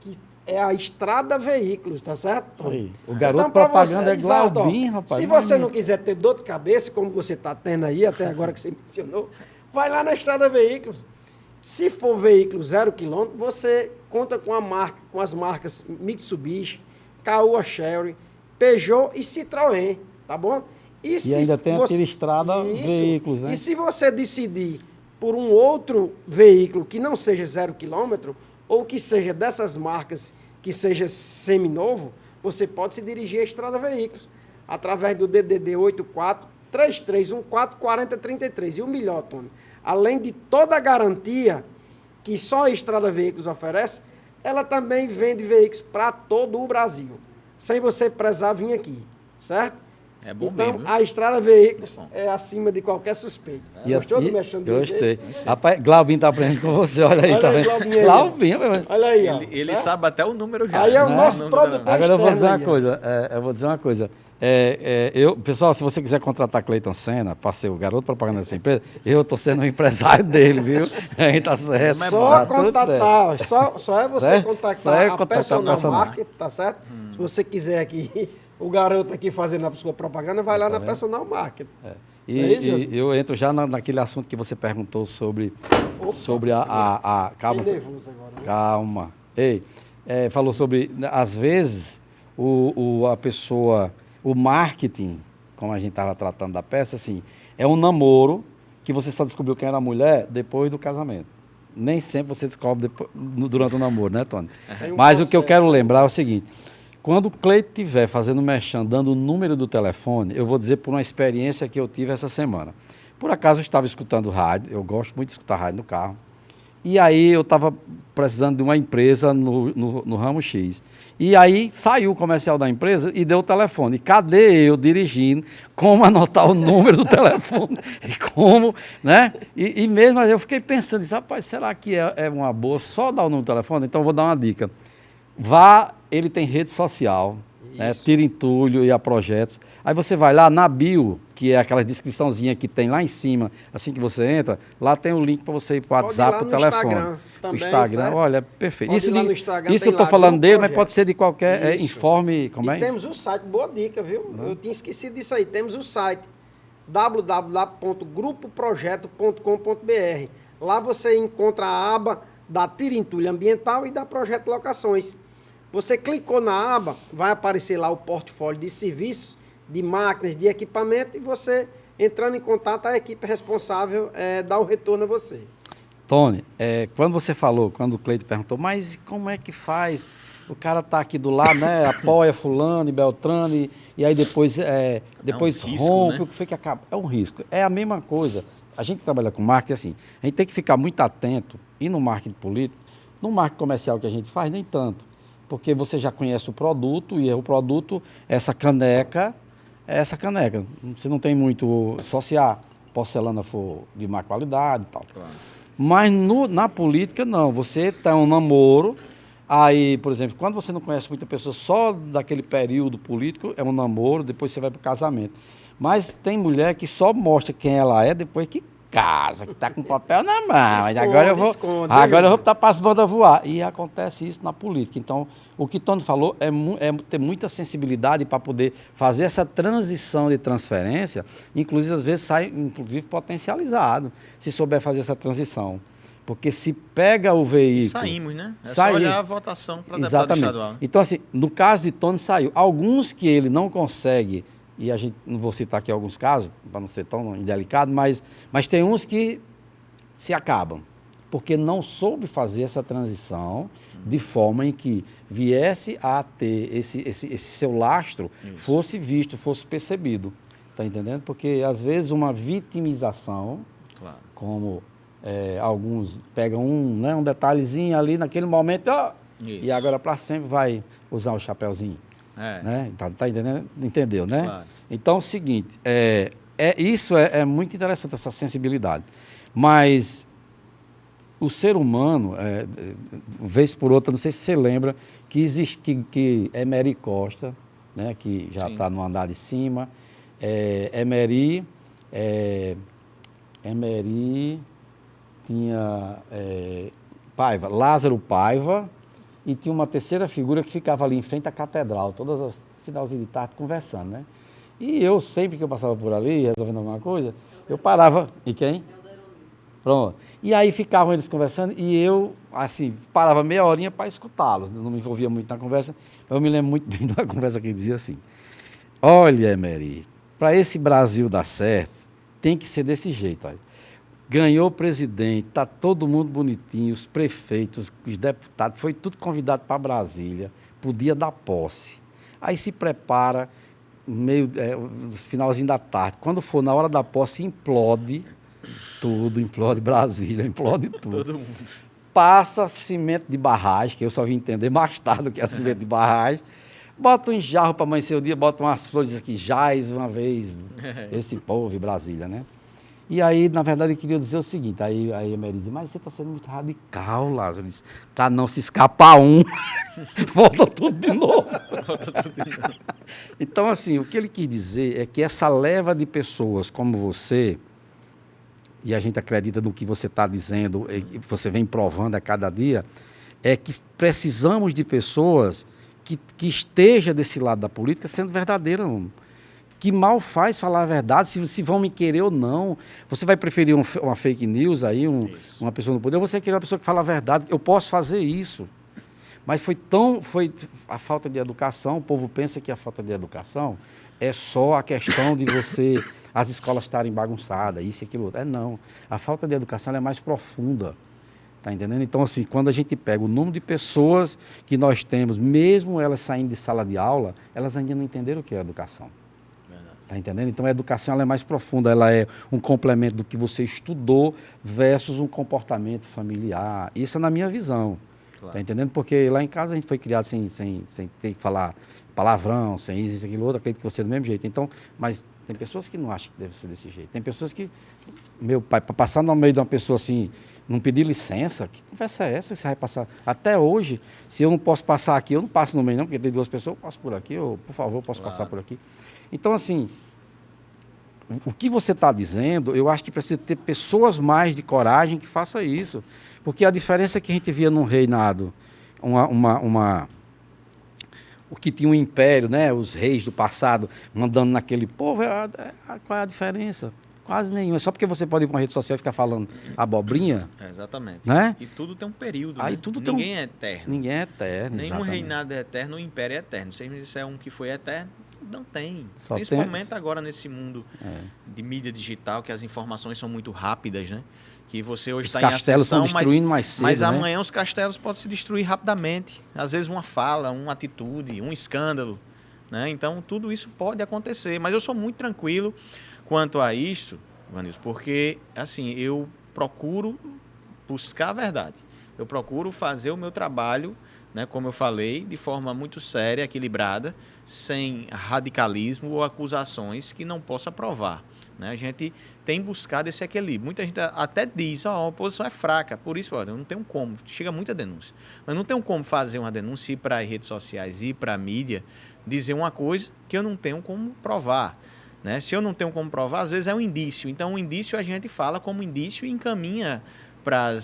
que é a Estrada Veículos, tá certo, Tony? O garoto Então, pra propaganda você, é Glaubin, rapaz. se você não quiser ter dor de cabeça, como você está tendo aí, até agora que você mencionou, vai lá na Estrada Veículos. Se for veículo 0 km, você conta com as marcas Mitsubishi, Caoa Chery, Peugeot e Citroën, tá bom? E ainda tem aquele Estrada Veículos, né? E se você decidir por um outro veículo que não seja 0 km, ou que seja dessas marcas, que seja seminovo, você pode se dirigir à Estrada Veículos, através do DDD 84-3314-4033. E o melhor, Tony, além de toda a garantia que só a Estrada Veículos oferece, ela também vende veículos para todo o Brasil, sem você precisar vir aqui, certo? É bom então, mesmo. A Estrada Veículos é acima de qualquer suspeito. Gostou do mexendo do Gostei. Rapaz, Glaubin tá aprendendo com você, olha aí, tá vendo? Glaubin, olha aí, ó. Ele sabe até o número já. Aí é o né? nosso produtor Agora eu vou dizer uma aí, coisa, pessoal, se você quiser contratar Cleiton Senna para ser o garoto propaganda dessa empresa, eu estou sendo o empresário dele, viu? Aí tá certo. Só tá contatar, só é você certo? contactar a Personal Market, tá certo? Se você quiser aqui, o garoto aqui fazendo a sua propaganda, vai lá na Personal Market. E eu entro já naquele assunto que você perguntou sobre calma. Fiquei nervoso agora, né? Calma. Ei, falou sobre, às vezes, a pessoa, o marketing, como a gente estava tratando da peça, assim, é um namoro que você só descobriu quem era a mulher depois do casamento. Nem sempre você descobre durante o namoro, né, Tony? Mas o que eu quero lembrar é o seguinte: quando o Cleiton estiver fazendo merchan, dando o número do telefone, eu vou dizer por uma experiência que eu tive essa semana. Por acaso eu estava escutando rádio, eu gosto muito de escutar rádio no carro, e aí eu estava precisando de uma empresa no ramo X. E aí saiu o comercial da empresa e deu o telefone. Cadê eu dirigindo? Como anotar o número do telefone? E como, né? E mesmo eu fiquei pensando, rapaz, será que é uma boa só dar o número do telefone? Então eu vou dar uma dica. Ele tem rede social, né, Tira Entulho e a Projetos. Aí você vai lá na bio, que é aquela descriçãozinha que tem lá em cima, assim que você entra, lá tem o link para você ir para o WhatsApp, o telefone. Também, o Instagram, certo? perfeito. Perfeito. Pode ir lá no Instagram, Isso tem eu estou lá falando dele, mas projeto. pode ser de qualquer informe. Como é? E temos o site, boa dica, viu? Eu tinha esquecido disso aí. Temos o site www.grupoprojeto.com.br. Lá você encontra a aba da Tira Entulho Ambiental e da Projeto Locações. Você clicou na aba, vai aparecer lá o portfólio de serviços, de máquinas, de equipamento, e você, entrando em contato, a equipe responsável dá o retorno a você. Tony, quando o Cleiton perguntou, mas como é que faz? O cara está aqui do lado, né? Apoia fulano e Beltrano, e aí depois risco, rompe, né? o que foi que acaba? É um risco. É a mesma coisa. A gente que trabalha com marketing, assim, a gente tem que ficar muito atento, e no marketing político, no marketing comercial que a gente faz, nem tanto. Porque você já conhece o produto, e o produto, essa caneca. Você não tem muito, só se a porcelana for de má qualidade e tal. Claro. Mas na política, não. Você tem um namoro, aí, por exemplo, quando você não conhece muita pessoa, só daquele período político, é um namoro, depois você vai para o casamento. Mas tem mulher que só mostra quem ela é depois que casa, que está com papel na mão. Agora eu vou botar para as bandas voar. E acontece isso na política. Então, o que Tony falou é ter muita sensibilidade para poder fazer essa transição de transferência, inclusive às vezes sai potencializado, se souber fazer essa transição. Porque se pega o veículo... Saímos, né? Só olhar a votação para deputado estadual. Então, assim, no caso de Tony, saiu. Alguns que ele não consegue, e a gente não vou citar aqui alguns casos, para não ser tão indelicado, mas tem uns que se acabam, porque não soube fazer essa transição de forma em que viesse a ter esse seu lastro, fosse visto, fosse percebido. Está entendendo? Porque, às vezes, uma vitimização, como alguns pegam um detalhezinho ali naquele momento, e agora para sempre vai usar o chapéuzinho. Né? Tá entendendo? Entendeu, né? Claro. Então, é o seguinte, isso é muito interessante, essa sensibilidade. Mas o ser humano, vez por outra, não sei se você lembra, que existe que Emery Costa, né, que já está no andar de cima, Emery tinha Paiva, Lázaro Paiva, e tinha uma terceira figura que ficava ali em frente à catedral, todas as finalzinhas de tarde conversando, né? E eu, sempre que eu passava por ali, resolvendo alguma coisa, eu parava. E quem? Pronto. E aí ficavam eles conversando e eu, assim, parava meia horinha para escutá-los. Não me envolvia muito na conversa, mas eu me lembro muito bem de uma conversa que ele dizia assim: olha, Emery, para esse Brasil dar certo, tem que ser desse jeito. Olha. Ganhou o presidente, está todo mundo bonitinho, os prefeitos, os deputados, foi tudo convidado para Brasília, para o dia da posse. Aí se prepara, finalzinho da tarde. Quando for na hora da posse, implode tudo, implode Brasília, implode tudo. Todo mundo. Passa cimento de barragem, que eu só vim entender mais tarde o que é cimento de barragem. Bota um jarro para amanhecer o dia, bota umas flores aqui, jaz uma vez, esse povo em Brasília, né? E aí, na verdade, eu queria dizer o seguinte, aí a Emery dizia, mas você está sendo muito radical, Lázaro. Ele disse, tá, não, se escapa um, volta tudo de novo. Então, assim, o que ele quis dizer é que essa leva de pessoas como você, e a gente acredita no que você está dizendo, e você vem provando a cada dia, é que precisamos de pessoas que esteja desse lado da política sendo verdadeira, que mal faz falar a verdade, se vão me querer ou não. Você vai preferir uma fake news aí, uma pessoa no poder, ou você querer uma pessoa que fala a verdade? Eu posso fazer isso. Mas foi a falta de educação, o povo pensa que a falta de educação é só a questão de as escolas estarem bagunçadas, isso e aquilo outro. Não, a falta de educação é mais profunda. Tá entendendo? Então, assim, quando a gente pega o número de pessoas que nós temos, mesmo elas saindo de sala de aula, elas ainda não entenderam o que é educação. Tá entendendo? Então, a educação ela é mais profunda, ela é um complemento do que você estudou versus um comportamento familiar. Isso é na minha visão. Claro. Tá entendendo? Porque lá em casa a gente foi criado sem ter que falar palavrão, sem isso, aquilo outro, acredito que você é do mesmo jeito. Então, mas tem pessoas que não acham que deve ser desse jeito. Tem pessoas que, meu pai, para passar no meio de uma pessoa assim, não pedir licença, que conversa é essa que você vai passar? Até hoje, se eu não posso passar aqui, eu não passo no meio não, porque tem duas pessoas, eu passo por aqui, ou por favor, posso passar por aqui. Então, assim, o que você está dizendo, eu acho que precisa ter pessoas mais de coragem que façam isso. Porque a diferença que a gente via num reinado, o que tinha um império, né, os reis do passado mandando naquele povo, qual é a diferença? Quase nenhuma. É só porque você pode ir para uma rede social e ficar falando abobrinha. Exatamente. Né? E tudo tem um período. Aí né? tudo Ninguém é eterno. Ninguém é eterno. Nenhum reinado é eterno, o império é eterno. Se me disser um que foi eterno, não tem. Só principalmente agora nesse mundo de mídia digital, que as informações são muito rápidas, né? Que você hoje está em ascensão, castelos são destruindo mais cedo, mas né? amanhã os castelos podem se destruir rapidamente. Às vezes uma fala, uma atitude, um escândalo, né? Então tudo isso pode acontecer. Mas eu sou muito tranquilo quanto a isso, Vanilson, porque assim, eu procuro buscar a verdade. Eu procuro fazer o meu trabalho, né, como eu falei, de forma muito séria, equilibrada, sem radicalismo ou acusações que não possa provar. Né? A gente tem buscado esse equilíbrio. Muita gente até diz, a oposição é fraca, por isso, olha, eu não tenho como, chega muita denúncia. Mas não tenho como fazer uma denúncia, ir para as redes sociais, ir para a mídia, dizer uma coisa que eu não tenho como provar. Né? Se eu não tenho como provar, às vezes é um indício. Então, um indício a gente fala como indício e encaminha para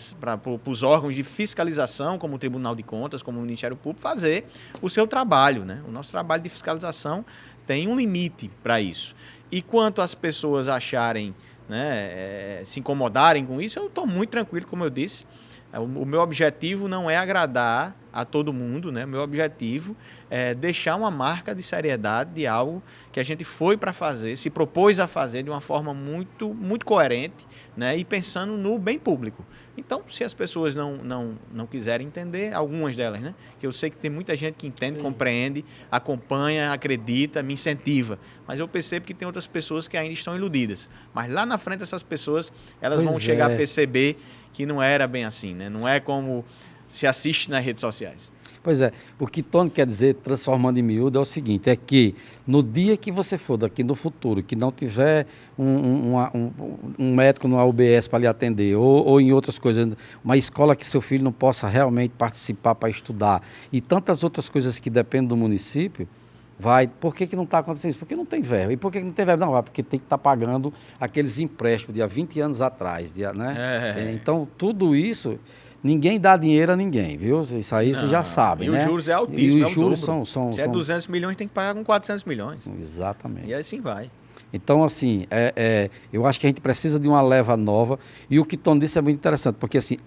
os órgãos de fiscalização, como o Tribunal de Contas, como o Ministério Público, fazer o seu trabalho. Né? O nosso trabalho de fiscalização tem um limite para isso. E quanto às pessoas acharem, né, se incomodarem com isso, eu estou muito tranquilo, como eu disse. O meu objetivo não é agradar a todo mundo, né? Meu objetivo é deixar uma marca de seriedade de algo que a gente foi para fazer, se propôs a fazer de uma forma muito, muito coerente, né? E pensando no bem público. Então, se as pessoas não quiserem entender, algumas delas, né? Que eu sei que tem muita gente que entende, Sim. compreende, acompanha, acredita, me incentiva. Mas eu percebo que tem outras pessoas que ainda estão iludidas. Mas lá na frente, essas pessoas, elas Pois vão chegar é. a perceber que não era bem assim, né? Não é como se assiste nas redes sociais. Pois é, o que Tony quer dizer, transformando em miúdo, é o seguinte, é que no dia que você for daqui no futuro, que não tiver um médico numa UBS para lhe atender, ou em outras coisas, uma escola que seu filho não possa realmente participar para estudar, e tantas outras coisas que dependem do município, por que não está acontecendo isso? Porque não tem verba. E por que não tem verba? Não, porque tem que estar pagando aqueles empréstimos de há 20 anos atrás, né? Então, tudo isso... Ninguém dá dinheiro a ninguém, viu? Isso aí você já sabe, e né? os juros é altíssimo, e os juros são... Se é 200 milhões, tem que pagar com 400 milhões. Exatamente. E assim vai. Então, assim, eu acho que a gente precisa de uma leva nova. E o que Tom disse é muito interessante, porque, assim,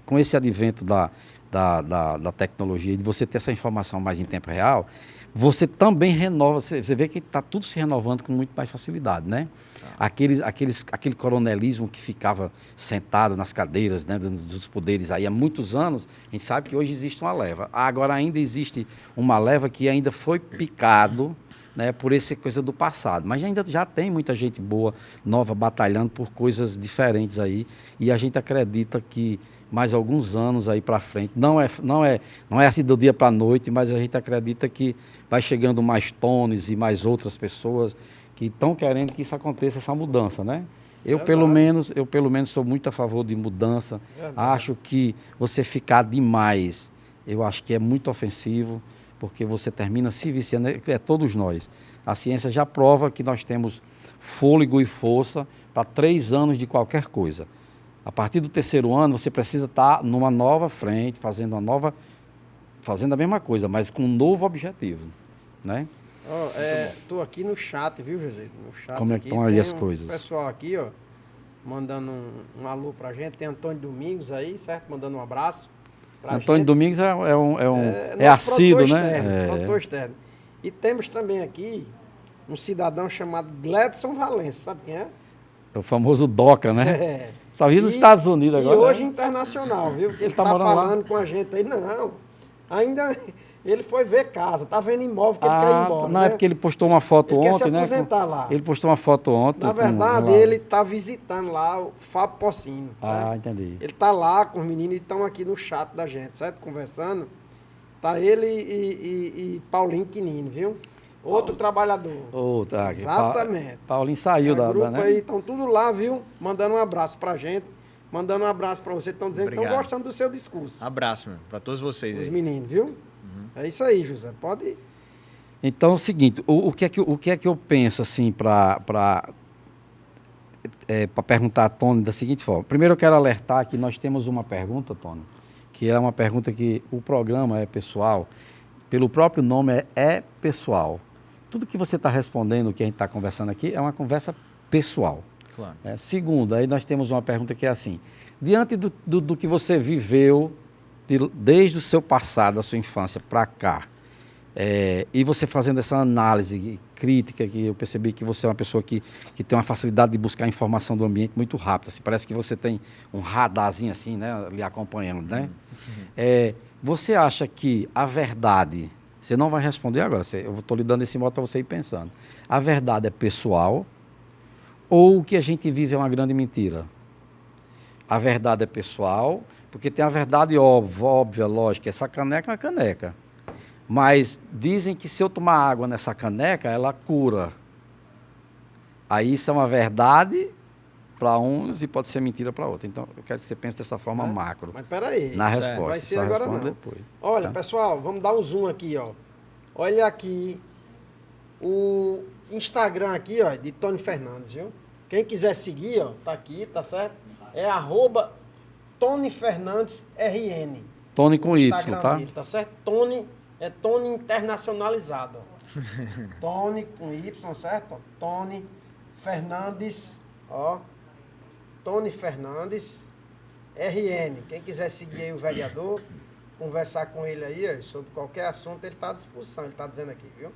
com esse advento da tecnologia, de você ter essa informação mais em tempo real, você também renova, você vê que está tudo se renovando com muito mais facilidade, né? Aquele coronelismo que ficava sentado nas cadeiras, né, dos poderes aí há muitos anos, a gente sabe que hoje existe uma leva. Agora ainda existe uma leva que ainda foi picado, né, por essa coisa do passado. Mas ainda já tem muita gente boa, nova, batalhando por coisas diferentes aí, e a gente acredita que mais alguns anos aí para frente, não é assim do dia para a noite, mas a gente acredita que vai chegando mais Tones e mais outras pessoas que estão querendo que isso aconteça, essa mudança, né? Eu pelo menos sou muito a favor de mudança. Verdade. Acho que você ficar demais, eu acho que é muito ofensivo, porque você termina se viciando, todos nós. A ciência já prova que nós temos fôlego e força para 3 anos de qualquer coisa. A partir do 3º ano, você precisa estar numa nova frente, fazendo a mesma coisa, mas com um novo objetivo, né? Tô aqui no chat, viu, José? No chat. Como é que estão aí as coisas? Pessoal aqui, ó, mandando um alô pra gente. Tem Antônio Domingos aí, certo? Mandando um abraço pra Antônio gente. Domingos é Nosso assíduo, produtor né? externo, produtor externo. E temos também aqui um cidadão chamado Gledson Valença, sabe quem é? É o famoso DOCA, né? Só vive nos Estados Unidos agora. E hoje né? internacional, viu? Porque ele tá tá morando lá? falando com a gente aí. Não, ainda ele foi ver casa, tá vendo imóvel que ele quer ir embora, não, né? é porque ele postou uma foto Ele quer ontem, se né? aposentar lá. Ele postou uma foto ontem. Na verdade, ele tá visitando lá o Fábio Pocino, certo? Entendi. Ele tá lá com os meninos e estão aqui no chat da gente, certo? Conversando. Tá ele e Paulinho Quinino, viu? Outro trabalhador. Exatamente. Paulinho saiu da grupo né? aí, estão tudo lá, viu? Mandando um abraço pra gente. Mandando um abraço pra você. Estão dizendo que estão Obrigado. gostando do seu discurso. Abraço, meu, para todos vocês Os aí. meninos, viu? É isso aí, José. Pode ir. Então é o seguinte, o que é que eu penso assim para perguntar a Tony da seguinte forma. Primeiro eu quero alertar que nós temos uma pergunta, Tony, que é uma pergunta que o programa é pessoal, pelo próprio nome é pessoal. Tudo que você está respondendo, o que a gente está conversando aqui, é uma conversa pessoal. Claro. Segundo, aí nós temos uma pergunta que é assim, diante do que você viveu desde o seu passado, da sua infância para cá, e você fazendo essa análise crítica, que eu percebi que você é uma pessoa que tem uma facilidade de buscar informação do ambiente muito rápida, assim, parece que você tem um radarzinho assim, né, lhe acompanhando, né? Você acha que a verdade, você não vai responder agora, eu estou lhe dando esse modo para você ir pensando, a verdade é pessoal ou o que a gente vive é uma grande mentira? A verdade é pessoal, porque tem a verdade óbvia, lógica, essa caneca é uma caneca. Mas dizem que se eu tomar água nessa caneca, ela cura. Aí isso é uma verdade para uns e pode ser mentira para outros. Então, eu quero que você pense dessa forma macro. Mas peraí. Na resposta. Vai ser Só agora responde não. depois. Olha, Tá? pessoal, vamos dar um zoom aqui, ó. Olha aqui o Instagram aqui, ó, de Tony Fernandes, viu? Quem quiser seguir, ó, tá aqui, tá certo? É @Tony Fernandes RN. Tony com Y, Instagram tá? dele, tá certo? Tony internacionalizado, ó. Tony com Y, certo? Tony Fernandes, ó. Tony Fernandes RN. Quem quiser seguir aí o vereador, conversar com ele aí, ó, sobre qualquer assunto, ele está à disposição, ele está dizendo aqui, viu?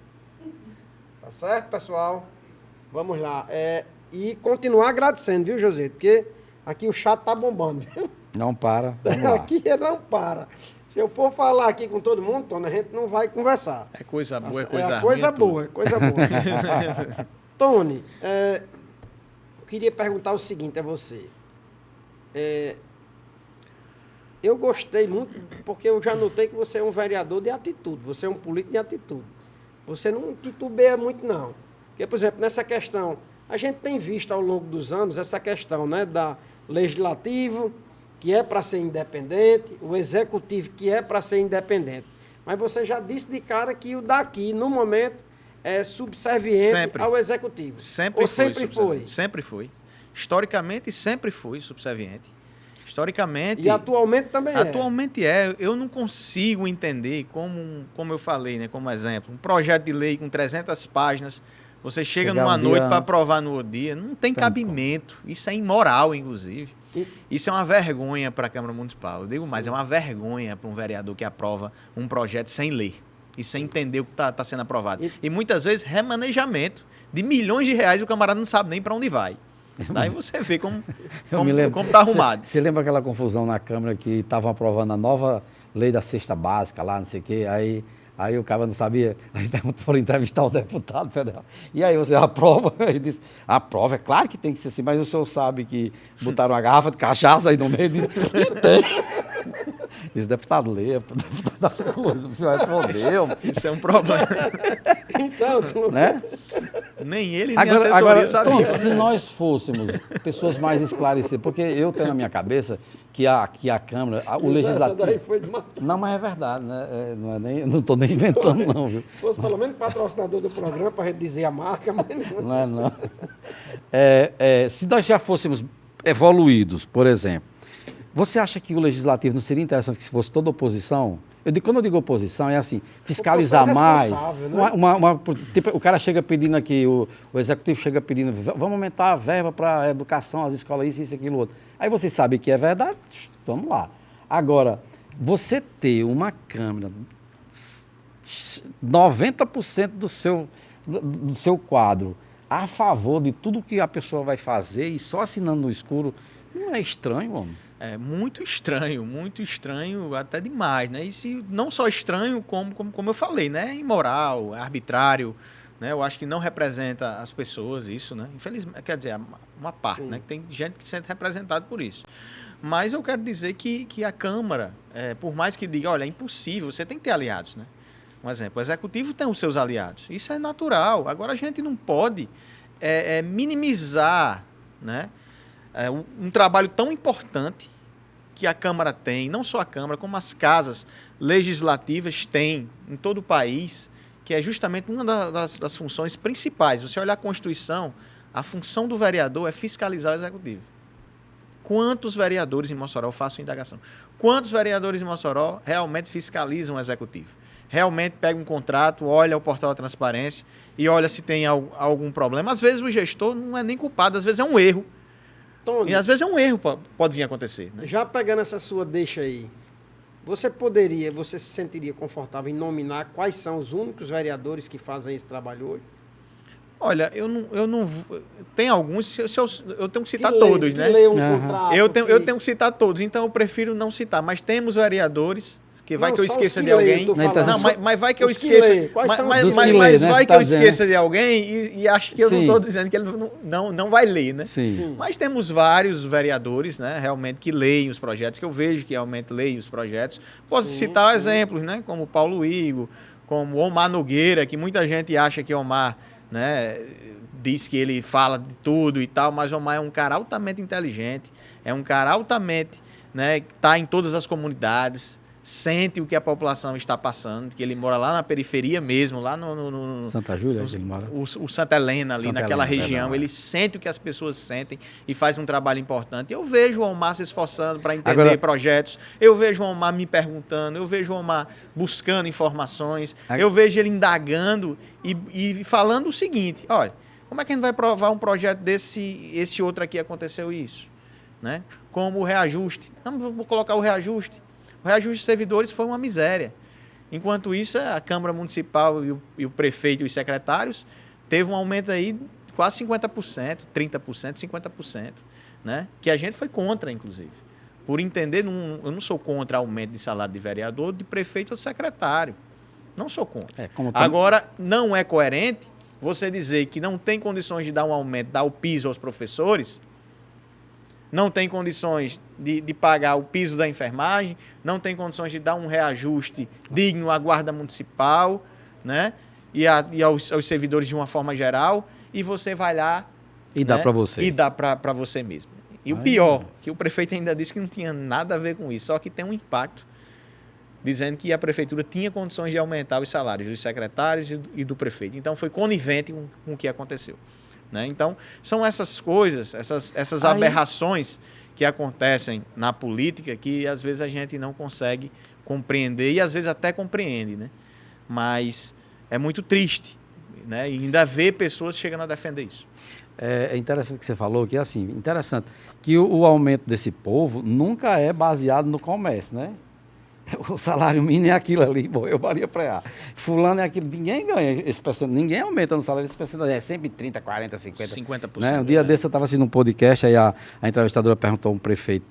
Tá certo, pessoal? Vamos lá. E continuar agradecendo, viu, José? Porque aqui o chat tá bombando, viu? Não para. Vamos lá. Aqui não para. Se eu for falar aqui com todo mundo, Tony, a gente não vai conversar. É coisa boa, é É coisa ruim. coisa é tudo. boa, é coisa boa. Tony, eu queria perguntar o seguinte a você. Eu gostei muito, porque eu já notei que você é um vereador de atitude, você é um político de atitude. Você não titubeia muito, não. Porque, por exemplo, nessa questão, a gente tem visto ao longo dos anos essa questão, né, da legislativo, que é para ser independente, o executivo, que é para ser independente. Mas você já disse de cara que o daqui, no momento, é subserviente Sempre. ao executivo. Sempre Ou foi sempre foi? subserviente. Sempre foi. Historicamente, sempre fui subserviente. Historicamente... E atualmente também é. Atualmente é. Eu não consigo entender, como eu falei, né, como exemplo, um projeto de lei com 300 páginas, você chega Chegar numa um dia noite para antes. aprovar no outro dia, não tem cabimento. Isso é imoral, inclusive. Isso é uma vergonha para a Câmara Municipal. Eu digo mais, é uma vergonha para um vereador que aprova um projeto sem ler e sem entender o que está sendo aprovado. E muitas vezes, remanejamento de milhões de reais, o camarada não sabe nem para onde vai. Daí você vê como está arrumado. Você lembra aquela confusão na Câmara que estavam aprovando a nova lei da cesta básica lá, não sei o quê, aí o cara não sabia, aí perguntou para entrevistar o deputado federal. E aí você aprova? Ele disse, aprova, é claro que tem que ser assim, mas o senhor sabe que botaram uma garrafa de cachaça aí no meio e disse, tem. Esse deputado lê, deputado das coisas, o senhor respondeu. Isso é um problema. Então, Né? Nem ele, nem a assessoria sabia. Tom, se nós fôssemos pessoas mais esclarecidas, porque eu tenho na minha cabeça que a Câmara, o essa Legislativo... daí foi de matar. Não, mas é verdade, né? Não estou nem inventando, não, viu? Se fosse pelo menos patrocinador do programa para a gente dizer a marca, mas não. Não é, não. Se nós já fôssemos evoluídos, por exemplo, você acha que o Legislativo não seria interessante que se fosse toda oposição? Quando eu digo oposição, é assim, fiscalizar Oposição mais. responsável, né? Tipo, o cara chega pedindo aqui, o Executivo chega pedindo, vamos aumentar a verba para a educação, as escolas, isso, aquilo, outro. Aí você sabe que é verdade, vamos lá. Agora, você ter uma Câmara, 90% do seu quadro a favor de tudo que a pessoa vai fazer e só assinando no escuro, não é estranho, homem? É muito estranho, até demais, né? E se, não só estranho, como eu falei, né? Imoral, arbitrário, né? Eu acho que não representa as pessoas isso, né? Infelizmente, quer dizer, uma parte, né? Que tem gente que se sente representado por isso. Mas eu quero dizer que a Câmara, por mais que diga, olha, é impossível, você tem que ter aliados, né? Um exemplo, o Executivo tem os seus aliados. Isso é natural. Agora, a gente não pode minimizar, né? Um trabalho tão importante que a Câmara tem, não só a Câmara, como as casas legislativas têm em todo o país, que é justamente uma das funções principais. Você olhar a Constituição, a função do vereador é fiscalizar o Executivo. Quantos vereadores em Mossoró, façam indagação, quantos vereadores em Mossoró realmente fiscalizam o Executivo? Realmente pega um contrato, olha o portal da transparência e olha se tem algum problema. Às vezes o gestor não é nem culpado, às vezes é um erro. Tony, E às vezes é um erro, pode vir a acontecer. Né? já pegando essa sua deixa aí, você se sentiria confortável em nominar quais são os únicos vereadores que fazem esse trabalho hoje? Olha, eu não tem alguns, eu tenho que citar Que todos, que né? lê um Aham. contrato, Eu tenho que citar todos, então eu prefiro não citar. Mas temos vereadores, que vai Não, que eu só esqueça os que de lê, alguém. tô falando. Não, mas vai que eu Os que esqueça. lê, quais são os Mas que lê, vai né? que Você tá eu dizendo. esqueça de alguém e acho que eu não Sim. estou dizendo que ele não vai ler, né? Sim. Sim. Mas temos vários vereadores, né, realmente que leem os projetos, que eu vejo que realmente leem os projetos. Posso citar exemplos, né, como o Paulo Igo, como o Omar Nogueira, que muita gente acha que Omar, né, diz que ele fala de tudo e tal, mas Omar é um cara altamente inteligente, é um cara altamente, né, que está em todas as comunidades, sente o que a população está passando, que ele mora lá na periferia mesmo, lá no Santa Júlia, ele mora. o Santa Helena ali, Santa naquela Helena, região, é. ele sente o que as pessoas sentem e faz um trabalho importante. Eu vejo o Omar se esforçando para entender Agora- projetos, eu vejo o Omar me perguntando, eu vejo o Omar buscando informações, Ag- eu vejo ele indagando e falando o seguinte, olha, como é que a gente vai provar um projeto esse outro aqui aconteceu isso? Né? Como o reajuste. Vamos colocar o reajuste. O O reajuste de servidores foi uma miséria. Enquanto isso, a Câmara Municipal e o prefeito e os secretários teve um aumento aí de quase 50%, 30%, 50%, né? Que a gente foi contra, inclusive. Por entender, eu não sou contra aumento de salário de vereador, de prefeito ou de secretário. Não sou contra. Agora, não é coerente você dizer que não tem condições de dar um aumento, dar o piso aos professores, não tem condições de pagar o piso da enfermagem, não tem condições de dar um reajuste digno à guarda municipal, né? E aos servidores de uma forma geral, e você vai lá e dá para você. E dá para você mesmo. E o pior, que o prefeito ainda disse que não tinha nada a ver com isso, só que tem um impacto, dizendo que a prefeitura tinha condições de aumentar os salários dos secretários e do prefeito. Então, foi conivente com o que aconteceu. Né? Então, são essas coisas, essas aberrações que acontecem na política que, às vezes, a gente não consegue compreender e, às vezes, até compreende. Né? Mas é muito triste, né? E ainda ver pessoas chegando a defender isso. É interessante que você falou, que é assim, interessante, que o aumento desse povo nunca é baseado no comércio, né? O salário mínimo é aquilo ali, eu varia para fulano é aquilo, ninguém ganha esse percentual, ninguém aumenta no salário, esse percentual é sempre 30, 40, 50. 50%. Né? Um dia desse eu estava assistindo um podcast, aí a entrevistadora perguntou a um prefeito,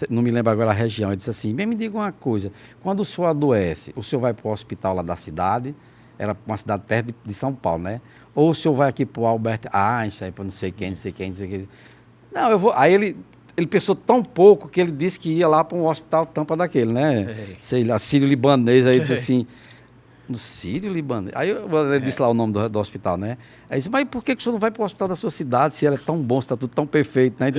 não me lembro agora a região, ele disse assim, bem, me diga uma coisa, quando o senhor adoece, o senhor vai para o hospital lá da cidade, era uma cidade perto de São Paulo, né? Ou o senhor vai aqui para o Albert Einstein, para não sei quem. Não, eu vou. Aí ele pensou tão pouco que ele disse que ia lá para um hospital tampa daquele, né? Sei lá, sírio-libanês, aí disse assim, no sírio-libanês. Aí ele disse lá o nome do hospital, né? Aí disse, mas por que o senhor não vai para o hospital da sua cidade, se ela é tão bom, se está tudo tão perfeito, né?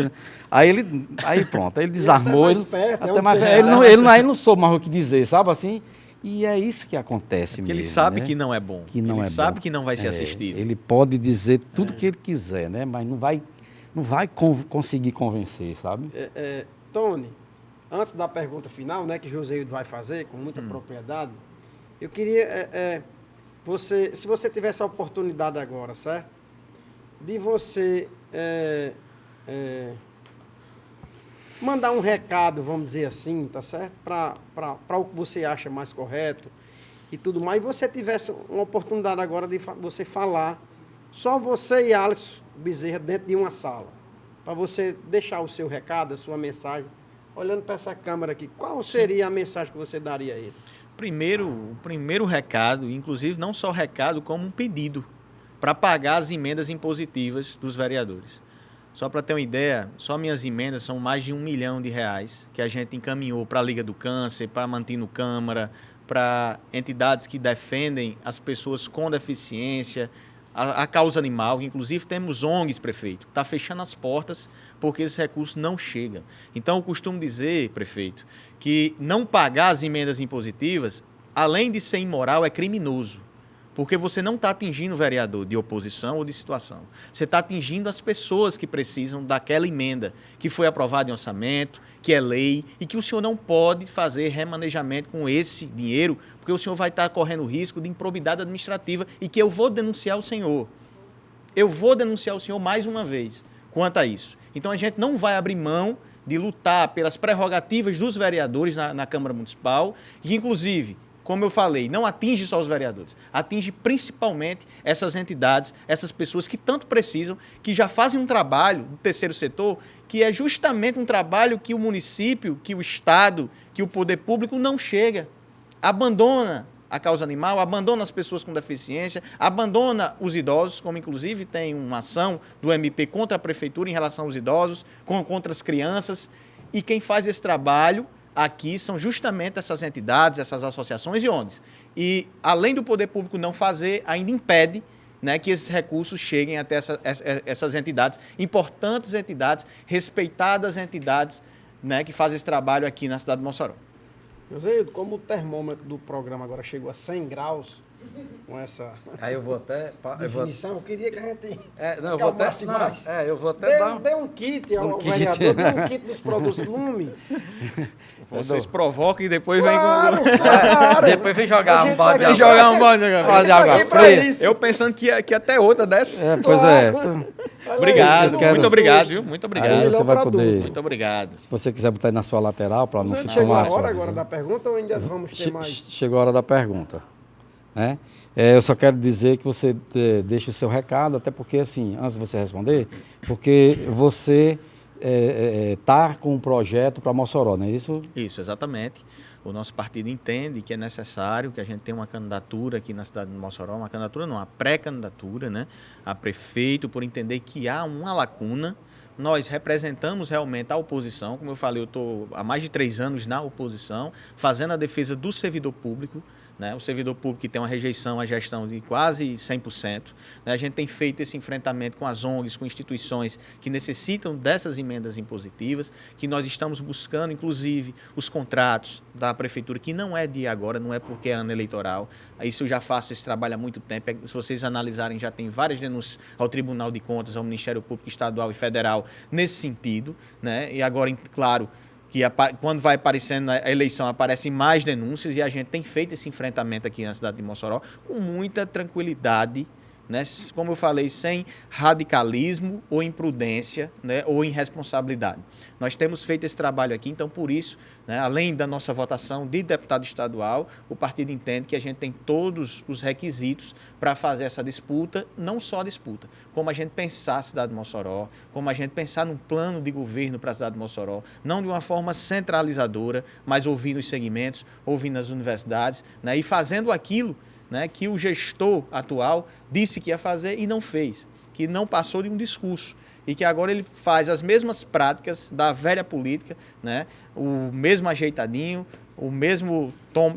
Aí pronto, aí ele desarmou. Ele não soube mais o que dizer, sabe assim? E é isso que acontece mesmo. Ele sabe, né? que não é bom. Ele sabe que não vai ser assistido. Ele pode dizer tudo que ele quiser, né? Mas não vai conseguir convencer, sabe? Tony, antes da pergunta final, né, que Joséildo vai fazer com muita propriedade, eu queria, se você tivesse a oportunidade agora, certo? De você mandar um recado, vamos dizer assim, tá certo? Para o que você acha mais correto e tudo mais. E você tivesse uma oportunidade agora de você falar, só você e Alisson Bezerra dentro de uma sala, para você deixar o seu recado, a sua mensagem, olhando para essa câmera aqui, qual seria a mensagem que você daria a ele? O primeiro recado, inclusive não só recado, como um pedido para pagar as emendas impositivas dos vereadores. Só para ter uma ideia, só minhas emendas são mais de R$1 milhão que a gente encaminhou para a Liga do Câncer, para a Mantino Câmara, para entidades que defendem as pessoas com deficiência, a causa animal, inclusive temos ONGs, prefeito, que está fechando as portas porque esse recurso não chega. Então, eu costumo dizer, prefeito, que não pagar as emendas impositivas, além de ser imoral, é criminoso. Porque você não está atingindo o vereador de oposição ou de situação. Você está atingindo as pessoas que precisam daquela emenda que foi aprovada em orçamento, que é lei, e que o senhor não pode fazer remanejamento com esse dinheiro, porque o senhor vai estar correndo risco de improbidade administrativa e que eu vou denunciar o senhor. Eu vou denunciar o senhor mais uma vez quanto a isso. Então, a gente não vai abrir mão de lutar pelas prerrogativas dos vereadores na Câmara Municipal e, inclusive, como eu falei, não atinge só os vereadores, atinge principalmente essas entidades, essas pessoas que tanto precisam, que já fazem um trabalho do terceiro setor, que é justamente um trabalho que o município, que o Estado, que o poder público não chega. Abandona a causa animal, abandona as pessoas com deficiência, abandona os idosos, como inclusive tem uma ação do MP contra a prefeitura em relação aos idosos, contra as crianças, e quem faz esse trabalho aqui são justamente essas entidades, essas associações e ONGs. E, além do poder público não fazer, ainda impede, né, que esses recursos cheguem até essas entidades, importantes entidades, respeitadas entidades, né, que fazem esse trabalho aqui na cidade de Mossoró. Joséildo, como o termômetro do programa agora chegou a 100 graus, com essa Aí eu vou até... definição. Eu queria que a gente não, eu vou até... acalmasse mais. eu vou até dar... Dê um kit ao vereador, dê um kit dos produtos Lume. Vocês provocam e depois Claro, vem claro. Depois vem jogar A um gente balde de tá água. aqui jogar um balde de água. Balde de Tá água aqui pra fria. isso. Eu pensando que ia até outra dessa. Pois é. Claro. Olha Obrigado, aí, quero- muito obrigado, viu? Muito Aí obrigado. melhor você vai produto. poder... Muito obrigado. Se você quiser botar aí na sua lateral, para não Você ficar chegou a mais... hora agora da pergunta ou ainda vamos ter mais? Chegou a hora da pergunta. Né? Eu só quero dizer que você deixe o seu recado, até porque, assim, antes de você responder, porque você está com um projeto para Mossoró, não é isso? Isso, exatamente. O nosso partido entende que é necessário que a gente tenha uma candidatura aqui na cidade de Mossoró, uma candidatura não, uma pré-candidatura, né, a prefeito, por entender que há uma lacuna. Nós representamos realmente a oposição, como eu falei, eu estou há mais de 3 anos na oposição, fazendo a defesa do servidor público, né? O servidor público que tem uma rejeição à gestão de quase 100%. Né? A gente tem feito esse enfrentamento com as ONGs, com instituições que necessitam dessas emendas impositivas, que nós estamos buscando, inclusive, os contratos da prefeitura, que não é de agora, não é porque é ano eleitoral. Isso eu já faço esse trabalho há muito tempo. Se vocês analisarem, já tem várias denúncias ao Tribunal de Contas, ao Ministério Público Estadual e Federal nesse sentido. Né? E agora, claro, que quando vai aparecendo a eleição, aparecem mais denúncias e a gente tem feito esse enfrentamento aqui na cidade de Mossoró com muita tranquilidade, né? Como eu falei, sem radicalismo ou imprudência, né? Ou irresponsabilidade. Nós temos feito esse trabalho aqui, então por isso, né? Além da nossa votação de deputado estadual, o partido entende que a gente tem todos os requisitos para fazer essa disputa, não só a disputa, como a gente pensar a cidade de Mossoró, como a gente pensar num plano de governo para a cidade de Mossoró, não de uma forma centralizadora, mas ouvindo os segmentos, ouvindo as universidades, né? E fazendo aquilo, né, que o gestor atual disse que ia fazer e não fez, que não passou de um discurso e que agora ele faz as mesmas práticas da velha política, né, o mesmo ajeitadinho, o mesmo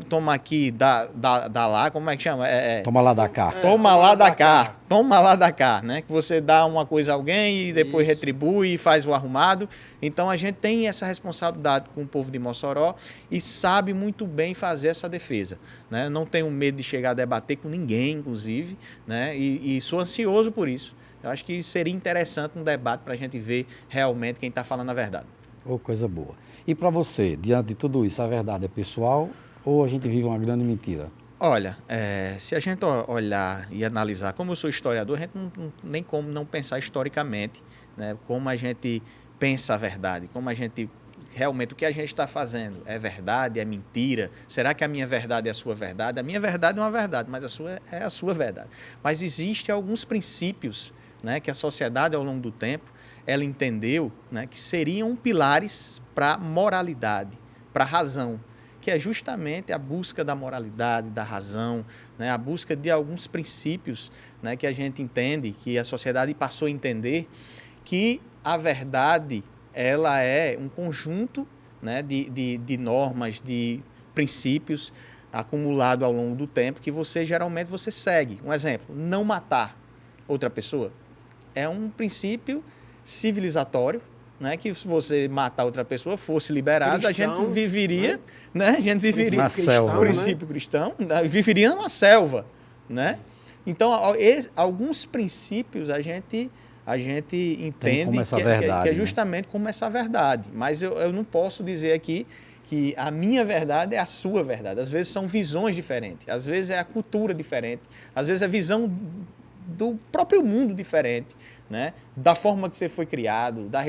toma aqui, dá lá, como é que chama? Toma lá da cá. Toma lá da cá, toma lá da cá, né? Que você dá uma coisa a alguém e depois Isso. retribui e faz o arrumado. Então a gente tem essa responsabilidade com o povo de Mossoró e sabe muito bem fazer essa defesa, né? Não tenho medo de chegar a debater com ninguém, inclusive, né? E sou ansioso por isso. Eu acho que seria interessante um debate para a gente ver realmente quem está falando a verdade. Oh, coisa boa. E para você, diante de tudo isso, a verdade é pessoal ou a gente vive uma grande mentira? Olha, se a gente olhar e analisar, como eu sou historiador, a gente não nem como não pensar historicamente, né, como a gente pensa a verdade, como a gente realmente, o que a gente está fazendo é verdade, é mentira? Será que a minha verdade é a sua verdade? A minha verdade é uma verdade, mas a sua é a sua verdade. Mas existem alguns princípios, né, que a sociedade, ao longo do tempo, ela entendeu, né, que seriam pilares para a moralidade, para a razão, que é justamente a busca da moralidade, da razão, né, a busca de alguns princípios, né, que a gente entende, que a sociedade passou a entender, que a verdade ela é um conjunto, né, de normas, de princípios acumulado ao longo do tempo que geralmente você segue. Um exemplo, não matar outra pessoa é um princípio civilizatório, né, que se você matar outra pessoa, fosse liberado, Cristão, a gente viveria, né, a gente viveria Na selva, um princípio cristão, né, viveria numa selva, né? Então, alguns princípios a gente entende como essa que verdade, é né? justamente como essa verdade. Mas eu não posso dizer aqui que a minha verdade é a sua verdade. Às vezes são visões diferentes, às vezes é a cultura diferente, às vezes é a visão do próprio mundo diferente, né? Da forma que você foi criado, da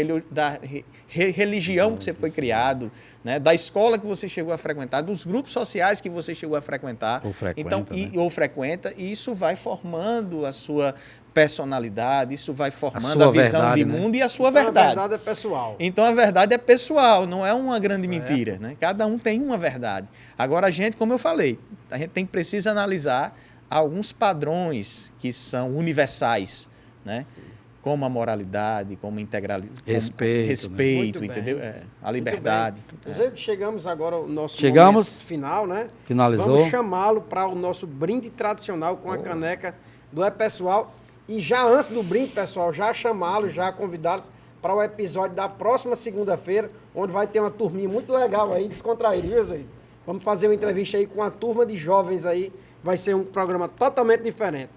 religião que você foi criado, né? Da escola que você chegou a frequentar, dos grupos sociais que você chegou a frequentar. Ou frequenta, então, né? ou frequenta, e isso vai formando a sua personalidade, isso vai formando sua a visão verdade, de né? mundo e a sua Então, verdade. A verdade é pessoal. Então, a verdade é pessoal, não é uma grande Certo. mentira, né? Cada um tem uma verdade. Agora, a gente, como eu falei, a gente precisa analisar alguns padrões que são universais, né? Sim. Como a moralidade, como a integralidade, Respeito, né? entendeu? Muito A liberdade. Inclusive, chegamos agora ao nosso Chegamos. momento final, né? Finalizou. Vamos chamá-lo para o nosso brinde tradicional com a caneca do É Pessoal. E já antes do brinde, pessoal, já chamá-los, já convidá-los para o episódio da próxima segunda-feira, onde vai ter uma turminha muito legal aí, descontraída, viu, Zé? Vamos fazer uma entrevista aí com a turma de jovens aí. Vai ser um programa totalmente diferente.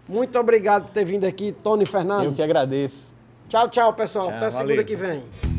Muito obrigado por ter vindo aqui, Tony Fernandes. Eu que agradeço. Tchau, tchau, pessoal. Tchau, Até segunda valeu. que vem.